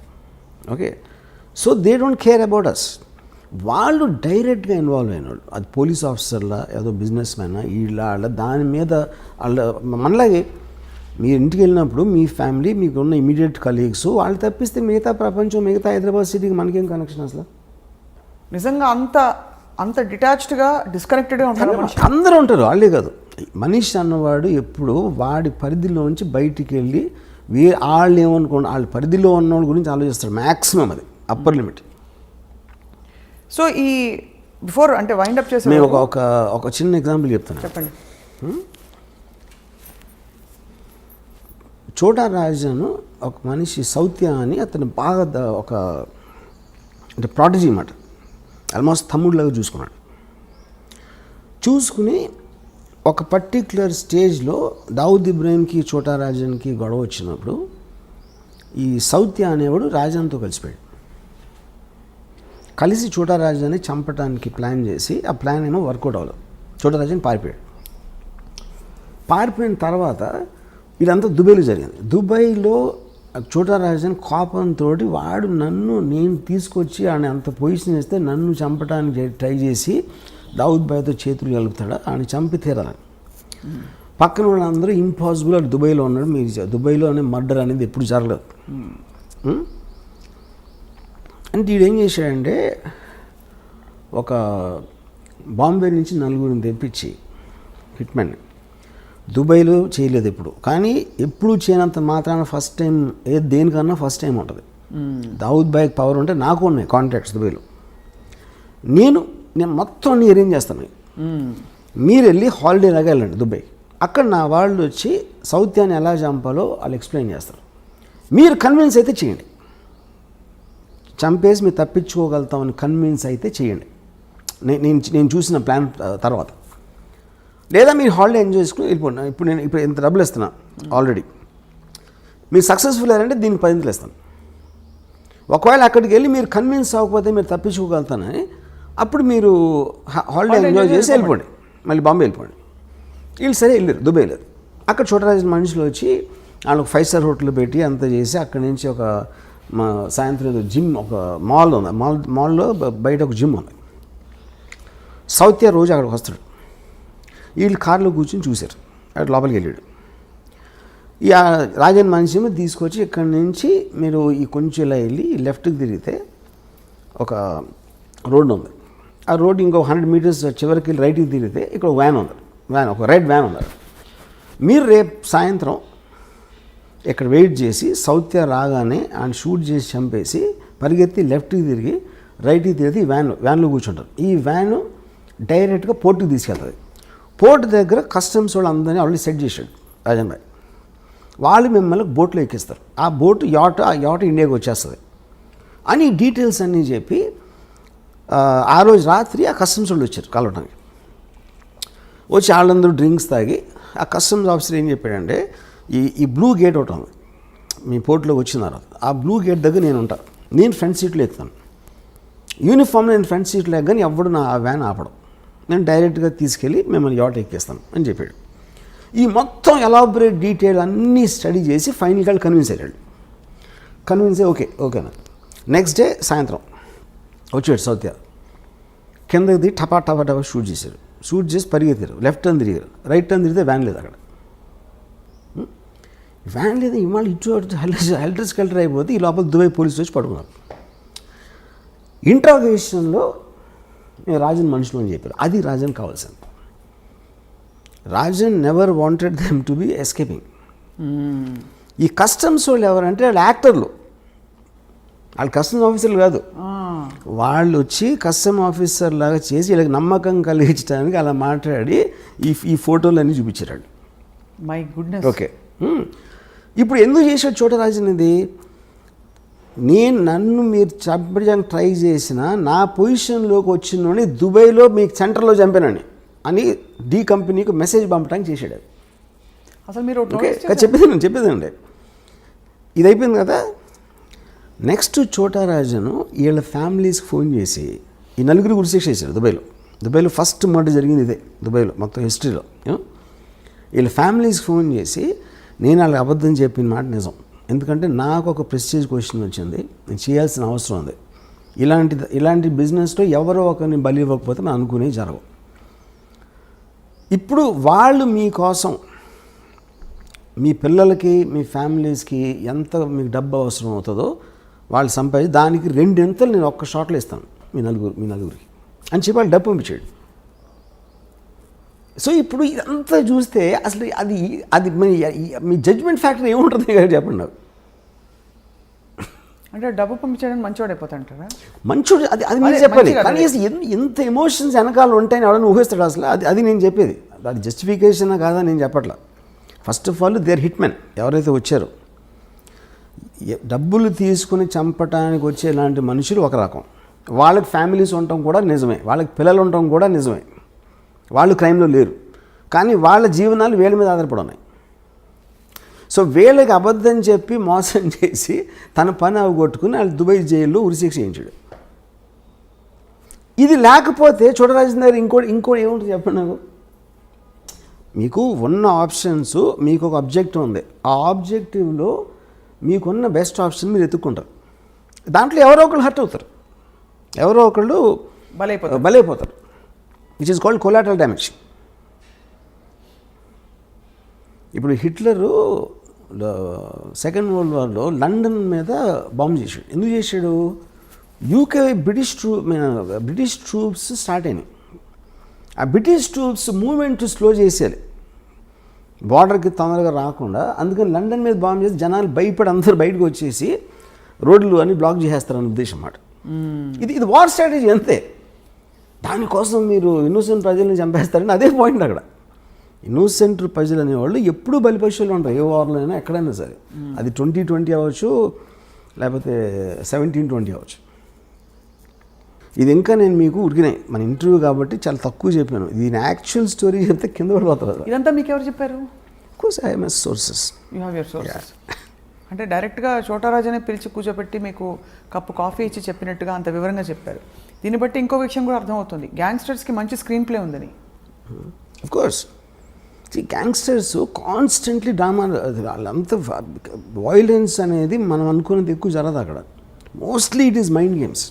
Okay, so they don't care about us. వాళ్ళు డైరెక్ట్గా ఇన్వాల్వ్ అయిన వాళ్ళు, అది పోలీస్ ఆఫీసర్లా, ఏదో బిజినెస్ మ్యానా, వీళ్ళ దాని మీద వాళ్ళ మనలాగే మీరు ఇంటికి వెళ్ళినప్పుడు మీ ఫ్యామిలీ, మీకు ఉన్న ఇమీడియట్ కలీగ్స్, వాళ్ళు తప్పిస్తే మిగతా ప్రపంచం, మిగతా హైదరాబాద్ సిటీకి మనకేం కనెక్షన్ అసలు? నిజంగా అంత అంత డిటాచ్డ్గా డిస్కనెక్టెడ్గా ఉంటారు మనిషి. అందరూ ఉంటారు, వాళ్ళే కాదు. మనిషి అన్నవాడు ఎప్పుడు వాడి పరిధిలోంచి బయటికి వెళ్ళి వాళ్ళు ఏమనుకోండి వాళ్ళ పరిధిలో ఉన్న వాళ్ళ గురించి ఆలోచిస్తాడు మ్యాక్సిమం, అది అప్పర్ లిమిట్. సో ఈ బిఫోర్ అంటే వైండ్ అప్ చేసే నేను ఒక చిన్న ఎగ్జాంపుల్ చెప్తాను. చెప్పండి. చోటా రాజాను ఒక మనిషి సౌత్య అని అతను బాగా ఒక అంటే ప్రాటజీ అన్నమాట, ఆల్మోస్ట్ తమ్ముడిలాగా చూసుకున్నాడు. చూసుకుని ఒక పర్టిక్యులర్ స్టేజ్లో దావుద్ ఇబ్రాహింకి చోటా రాజన్కి గొడవ వచ్చినప్పుడు ఈ సౌత్య అనేవాడు రాజాన్తో కలిసిపోయాడు. కలిసి చోటా రాజాని చంపడానికి ప్లాన్ చేసి ఆ ప్లాన్ ఏమో వర్కౌట్ అవ్వలేదు. చోటా రాజాని పారిపోయాడు. పారిపోయిన తర్వాత ఇదంతా దుబాయ్లో జరిగింది. దుబాయ్లో చోటా రాజన్ కోపంతో వాడు నేను తీసుకొచ్చి ఆయన అంత పొజిషన్ ఇస్తే నన్ను చంపడానికి ట్రై చేసి దావుద్ బాయ్తో చేతులు కలుపుతాడు, ఆయన చంపి తీరాలని. పక్కన వాళ్ళందరూ ఇంపాసిబుల్, అటు దుబాయ్లో ఉన్నాడు, మీరు దుబాయ్లో అనే మర్డర్ అనేది ఎప్పుడు జరగలేదు. అంటే వీడు ఏం చేశాడంటే ఒక బాంబే నుంచి 4 తెప్పించి హిట్మెన్ దుబాయ్లో చేయలేదు ఎప్పుడు, కానీ ఎప్పుడు చేయనంత మాత్రాన ఫస్ట్ టైం దేనికన్నా ఫస్ట్ టైం ఉంటుంది. దావుద్ బాయ్కి పవర్ ఉంటే నాకు ఉన్నాయి కాంటాక్ట్స్ దుబాయ్లో. నేను మొత్తం అన్ని అరేంజ్ చేస్తాను. మీరు వెళ్ళి హాలిడే లాగా వెళ్ళండి దుబాయ్, అక్కడ నా వాళ్ళు వచ్చి సౌత్యాన్ని ఎలా చంపాలో వాళ్ళు ఎక్స్ప్లెయిన్ చేస్తారు. మీరు కన్విన్స్ అయితే చేయండి, చంపేసి మీరు తప్పించుకోగలుగుతామని కన్విన్స్ అయితే చేయండి నేను చూసిన ప్లాన్ తర్వాత. లేదా మీరు హాలిడే ఎంజాయ్ చేసుకుని వెళ్ళిపోండి. ఇప్పుడు ఎంత డబ్బులు ఇస్తున్నా ఆల్రెడీ, మీరు సక్సెస్ఫుల్ అయ్యారంటే దీనికి 10 ఇస్తాను. ఒకవేళ అక్కడికి వెళ్ళి మీరు కన్విన్స్ అవ్వకపోతే మీరు తప్పించుకోగలుగుతానని అప్పుడు మీరు హాలిడే ఎంజాయ్ చేసి వెళ్ళిపోండి, మళ్ళీ బాంబే వెళ్ళిపోండి. వీళ్ళు సరే వెళ్ళారు, దుబాయ్ వెళ్ళారు. అక్కడ చోటరాజు మనుషులు వచ్చి వాళ్ళకి 5 స్టార్ హోటల్ పెట్టి అంతా చేసి అక్కడి నుంచి ఒక సాయంత్రం జిమ్, ఒక మాల్ ఉంది, మాల్లో బయట ఒక జిమ్ ఉంది. సౌత్య రోజు అక్కడికి వస్తాడు. వీళ్ళు కార్లో కూర్చొని చూశారు, అక్కడ లోపలికి వెళ్ళాడు. ఈ రాజన్ మనిషిని తీసుకొచ్చి ఇక్కడి నుంచి మీరు ఈ కొంచెం ఇలా వెళ్ళి లెఫ్ట్కి తిరిగితే ఒక రోడ్డు ఉంది, ఆ రోడ్డు ఇంకో 100 మీటర్స్ చివరికి వెళ్ళి రైట్కి తిరిగితే ఇక్కడ ఒక వ్యాన్ ఉంది, ఒక రెడ్ వ్యాన్ ఉంది. మీరు రేపు సాయంత్రం ఇక్కడ వెయిట్ చేసి సౌత్య రాగానే ఆయన షూట్ చేసి చంపేసి పరిగెత్తి లెఫ్ట్కి తిరిగి రైట్కి తిరిగి వ్యాన్లో కూర్చుంటారు. ఈ వ్యాను డైరెక్ట్గా పోర్టుకి తీసుకెళ్తుంది. పోర్టు దగ్గర కస్టమ్స్ వాళ్ళు అందరినీ ఆల్రెడీ సెట్ చేశాడు రాజన్ భాయ్. వాళ్ళు మిమ్మల్ని బోట్లో ఎక్కిస్తారు. ఆ బోటు యాట ఇండియాకి వచ్చేస్తుంది అని డీటెయిల్స్ అన్నీ చెప్పి ఆ రోజు రాత్రి ఆ కస్టమ్స్ వాళ్ళు వచ్చారు కలవడానికి. వచ్చి వాళ్ళందరూ డ్రింక్స్ తాగి ఆ కస్టమ్స్ ఆఫీసర్ ఏం చెప్పాడంటే ఈ బ్లూ గేట్ ఒకటి ఉంది మీ పోర్టులోకి వచ్చిన తర్వాత, ఆ బ్లూ గేట్ దగ్గర నేను ఉంటాను, నేను ఫ్రంట్ సీట్లో ఎక్కుతాను, యూనిఫామ్ నేను ఫ్రంట్ సీట్లో ఎక్కగానే ఎవడు నా వ్యాన్ ఆపడం, నేను డైరెక్ట్గా తీసుకెళ్ళి మిమ్మల్ని యాట ఎక్కేస్తాను అని చెప్పాడు. ఈ మొత్తం ఎలాబరేట్ డీటెయిల్ అన్నీ స్టడీ చేసి ఫైనల్గా కన్విన్స్ అయ్యాడు. కన్విన్స్ అయ్యి ఓకేనా. నెక్స్ట్ డే సాయంత్రం వచ్చాడు సౌత్య, కిందకి దిగి టపా షూట్ చేశారు. షూట్ చేసి పరిగెత్తారు, లెఫ్ట్ టర్న్ తిరిగారు, రైట్ టర్న్ తిరిగితే వ్యాన్ లేదు. అక్కడ వ్యాన్ లేదు, ఇవాళ ఇటు హెల్టర్ స్కెల్టర్ అయిపోతే ఈ లోపల దుబాయ్ పోలీసులు వచ్చి పడుకున్నారు. ఇంట్రాగేషన్లో నేను రాజన్ మనుషులు అని చెప్పారు, అది రాజన్ కావాల్సింది. Rajan never wanted them to be escaping. ఈ కస్టమ్స్ వాళ్ళు ఎవరంటే వాళ్ళు యాక్టర్లు, వాళ్ళు కస్టమ్స్ ఆఫీసర్లు కాదు. వాళ్ళు వచ్చి కస్టమ్ ఆఫీసర్ లాగా చేసి వీళ్ళకి నమ్మకం కలిగించడానికి అలా మాట్లాడి ఈ ఫోటోలు అన్నీ చూపించారు. My goodness. ఓకే, ఇప్పుడు ఎందుకు చేశాడు చోటరాజన్ ఇది? నన్ను మీరు చంపడానికి ట్రై చేసిన నా పొజిషన్లోకి వచ్చినోని దుబాయ్లో మీకు సెంటర్లో చంపానని అని డి కంపెనీకి మెసేజ్ పంపడానికి చేశాడు. అసలు మీరు ఓకే చెప్పేదండి. ఇది అయిపోయింది కదా. నెక్స్ట్ చోటరాజను వీళ్ళ ఫ్యామిలీస్కి ఫోన్ చేసి ఈ 4 గురిశిక్ష చేశాడు దుబాయ్లో ఫస్ట్ మర్డర్ జరిగింది ఇదే దుబాయ్లో మొత్తం హిస్టరీలో. వీళ్ళ ఫ్యామిలీస్కి ఫోన్ చేసి నేను వాళ్ళకి అబద్ధం చెప్పిన మాట నిజం, ఎందుకంటే నాకు ఒక ప్రెస్టేజ్ క్వశ్చన్ వచ్చింది, నేను చేయాల్సిన అవసరం ఉంది, ఇలాంటి బిజినెస్లో ఎవరో ఒకరిని బలి ఇవ్వకపోతే మనం అనుకునే జరగవు. ఇప్పుడు వాళ్ళు మీకోసం మీ పిల్లలకి మీ ఫ్యామిలీస్కి ఎంత మీకు డబ్బు అవసరం అవుతుందో వాళ్ళు సంపాదించి దానికి 2 నేను ఒక్క షాట్లో ఇస్తాను మీ నలుగురికి. అని చెప్పి వాళ్ళు డబ్బు పంపించాడు. సో ఇప్పుడు ఇదంతా చూస్తే అసలు అది అది మీ జడ్జ్మెంట్ ఫ్యాక్టర్ ఏముంటుంది కదా చెప్పండి నాకు. అంటే డబ్బు పంపించడానికి మంచివాడు అయిపోతాడంటారా? మంచోడు అది అది మీరు చెప్పాలి. కానీ ఎంత ఎమోషన్స్ వెనకాల ఉంటాయని ఎవరైనా ఊహిస్తాడు అసలు. అది నేను చెప్పేది. అది జస్టిఫికేషన్ కాదా నేను చెప్పట్లా. First of all their hit men ఎవరైతే వచ్చారో, డబ్బులు తీసుకుని చంపటానికి వచ్చే ఇలాంటి మనుషులు ఒక రకం. వాళ్ళకి ఫ్యామిలీస్ ఉండటం కూడా నిజమే, వాళ్ళకి పిల్లలు ఉండటం కూడా నిజమే. వాళ్ళు క్రైమ్లో లేరు, కానీ వాళ్ళ జీవనాలు వీళ్ళ మీద ఆధారపడి ఉన్నాయి. సో వీళ్ళకి అబద్ధం చెప్పి మోసం చేసి తన పని అవగొట్టుకుని వాళ్ళు దుబాయ్ జైల్లో ఉరిశిక్ష చేయించాడు. ఇది లేకపోతే చూడరాజన్ దగ్గర ఇంకోటి ఏముంటుంది చెప్పండి నాకు. మీకు ఉన్న ఆప్షన్స్, మీకు ఒక ఆబ్జెక్టివ్ ఉంది. ఆ ఆబ్జెక్టివ్లో మీకున్న బెస్ట్ ఆప్షన్ మీరు ఎత్తుక్కుంటారు. దాంట్లో ఎవరో ఒకళ్ళు హర్ట్ అవుతారు, ఎవరో ఒకళ్ళు బలైపోతారు. Which is called collateral damage. ఇప్పుడు హిట్లరు సెకండ్ వరల్డ్ వార్లో లండన్ మీద బాంబు చేశాడు. ఎందుకు చేశాడు? యూకే బ్రిటిష్ ట్రూప్స్ స్టార్ట్ అయినాయి. ఆ బ్రిటిష్ ట్రూప్స్ మూవ్మెంట్ స్లో చేసేయాలి, బార్డర్కి తొందరగా రాకుండా. అందుకని లండన్ మీద బాంబు చేసి జనాలు భయపడి అందరూ బయటకు వచ్చేసి రోడ్లు అన్ని బ్లాక్ చేసేస్తారని ఉద్దేశం అన్నమాట. ఇది వార్ స్ట్రాటజీ అంతే. దానికోసం మీరు ఇన్నోసెంట్ ప్రజల్ని చంపేస్తారని అదే పాయింట్ అక్కడ. ఇన్నోసెంట్ ప్రజలు అనేవాళ్ళు ఎప్పుడూ బలిపశువులు ఉంటారు, ఏ వార్లో అయినా ఎక్కడైనా సరే. అది 2020 అవ్వచ్చు, లేకపోతే 1720 అవ్వచ్చు. ఇది ఇంకా నేను మీకు ఉరికినాయి మన ఇంటర్వ్యూ కాబట్టి చాలా తక్కువ చెప్పాను. దీని యాక్చువల్ స్టోరీ చెప్తే కింద పడిపోతారు. ఇదంతా మీకు ఎవరు చెప్పారు? Course I have sources. You have your sources. అంటే డైరెక్ట్గా చోటారాజనే పిలిచి కూర్చోబెట్టి మీకు కప్పు కాఫీ ఇచ్చి చెప్పినట్టుగా అంత వివరంగా చెప్పారు. దీన్ని బట్టి ఇంకో విషయం కూడా అర్థమవుతుంది, గ్యాంగ్స్టర్స్కి మంచి స్క్రీన్ ప్లే ఉందని. Of course gangsters constantly drama, వాళ్ళంతా వైలెన్స్ అనేది మనం అనుకున్నది ఎక్కువ జరగదు అక్కడ. Mostly it is mind games.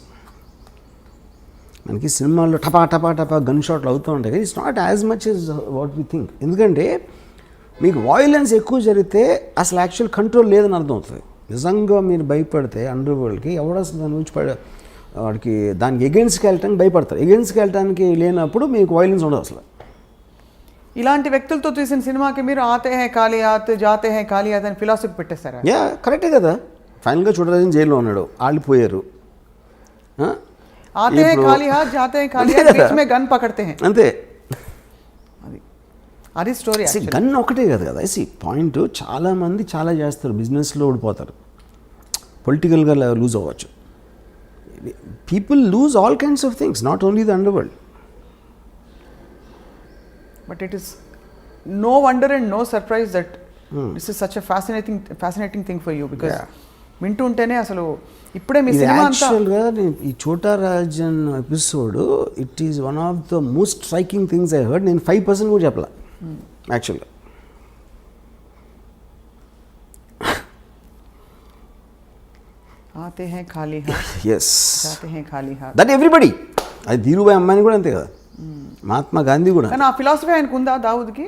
మనకి సినిమాల్లో టపా టపా టపా గన్ షాట్లు అవుతూ ఉంటాయి, కానీ it's not as much as what we think. ఎందుకంటే మీకు వైలెన్స్ ఎక్కువ జరిగితే అసలు యాక్చువల్ కంట్రోల్ లేదని అర్థం అవుతుంది. నిజంగా మీరు భయపడితే అండర్ వరల్డ్కి ఎవడ అసలు దాని నుంచి వాడికి దానికి ఎగెన్స్ట్కి వెళ్ళటానికి భయపడతారు. ఎగెన్స్ట్కి వెళ్ళటానికి లేనప్పుడు మీకు వైలెన్స్ ఉండదు అసలు. ఇలాంటి వ్యక్తులతో తీసిన సినిమాకి మీరు ఆతే హై కాలియాత్ జాతే హై కాలియాత్ అని ఫిలాసఫీ పెట్టేస్తారా? యా కరెక్టే కదా. ఫైనల్గా చూడరాజన్ జైల్లో ఉన్నాడు, ఆళ్ళిపోయారు. ఆతే హై కాలియాత్ జాతే హై కాలియాత్ బీచ్ మే గన్ పకడ్తే హై అంతే. అది స్టోరీ. గన్ ఒకటే కదా కదా పాయింట్. చాలామంది చాలా చేస్తారు, బిజినెస్లో ఓడిపోతారు, పొలిటికల్గా లూజ్ అవ్వచ్చు. People lose all kinds of things, not only the under world. But it is no wonder and no surprise that this is such a fascinating thing for you, because వింటూ ఉంటేనే అసలు ఇప్పుడే మీ సినిమా అంతా. యాక్చువల్గా ఈ Chhota Rajan episode it is one of the most striking things I heard. నేను 5% కూడా చెప్పలా యాక్చువల్గా. ఆతే హై ఖాళీ హాత్ ఎస్ జాతే హై ఖాళీ హాత్ దట్ ఎవ్రీబడి. అది ధీరుభాయ్ అమ్మాయిని కూడా అంతే కదా, మహాత్మా గాంధీ కూడా. కానీ ఆ ఫిలాసఫీ ఆయనకు ఉందా దావుద్కి?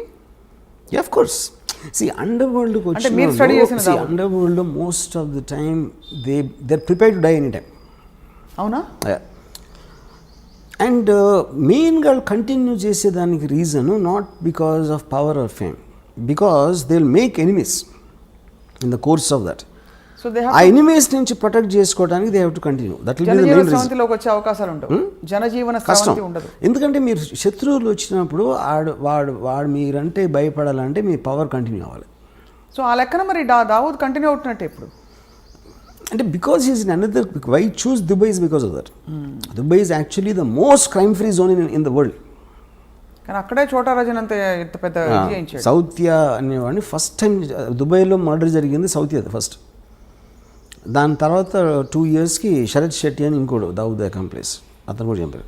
Of course. అండర్ వరల్డ్కి వచ్చి under world most of the time they prepare to die any time. అవునా? అండ్ మెయిన్గా కంటిన్యూ చేసేదానికి reason not because of power or fame, because they will make enemies in the course of that. ఆ enemies నుంచి protect చేసుకోవడానికి they have to continue. That will be the main reason. జనజీవనలోకి వచ్చే అవకాశాలు ఉండవు, జనజీవన స్రవంతి ఉండదు. ఎందుకంటే మీరు శత్రువులు వచ్చినప్పుడు వాడు మీరంటే భయపడాలంటే మీ పవర్ కంటిన్యూ అవ్వాలి. సో ఆ లెక్కన మరి దావూద్ కంటిన్యూ అవుతున్నట్టే ఇప్పుడు. అంటే because is in another, why choose Dubai is because of that. Dubai is actually the most crime free zone in the world. కానీ అక్కడే చోటారాజన్ అంత ఇంత పెద్ద సౌత్యా అనేవాడిని ఫస్ట్ టైం దుబాయ్లో మర్డర్ జరిగింది సౌత్యా ఫస్ట్. దాని తర్వాత 2 yearsకి శరత్ శెట్టి అని ఇంకోడు దావుద్ అకాంప్లిస్, అతను కూడా చంపారు.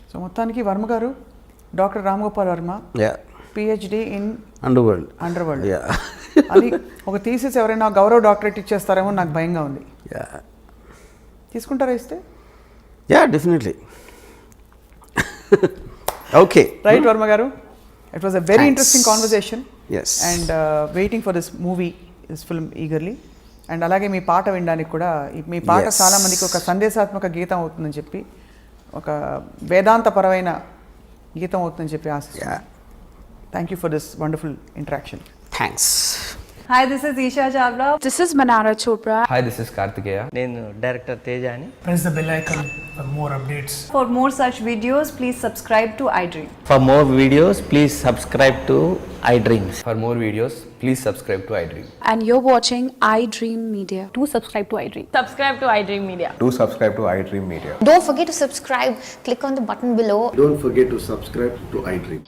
సో మొత్తానికి వర్మ గారు, doctor Ram Gopal Varma, PhD in under world. అది ఒక థీసిస్ ఎవరైనా గౌరవ డాక్టరేట్ ఇచ్చేస్తారేమో నాకు భయంగా ఉంది. తీసుకుంటారా ఇస్తే? డెఫినెట్లీ. ఓకే రైట్ వర్మ గారు, it was a very interesting conversation. And waiting for this movie, this film eagerly. And అలాగే మీ పాట వినడానికి కూడా మీ పాట Yes. చాలా మందికి ఒక సందేశాత్మక గీతం అవుతుందని చెప్పి, ఒక వేదాంతపరమైన గీతం అవుతుందని చెప్పి ఆశిస్తున్నాను. Thank you for this wonderful interaction. Thanks. Hi, this is Isha Chavla. This is Manara Chopra. Hi, this is Kartikeya. నేను డైరెక్టర్ తేజ అని. Press the bell icon for more updates. For more such videos, please subscribe to iDream. For more videos, please subscribe to iDreams. For more videos, please subscribe to iDream. And you're watching iDream Media. Do subscribe to iDream. Subscribe to iDream Media. Do subscribe to iDream Media. Don't forget to subscribe. Click on the button below. Don't forget to subscribe to iDream.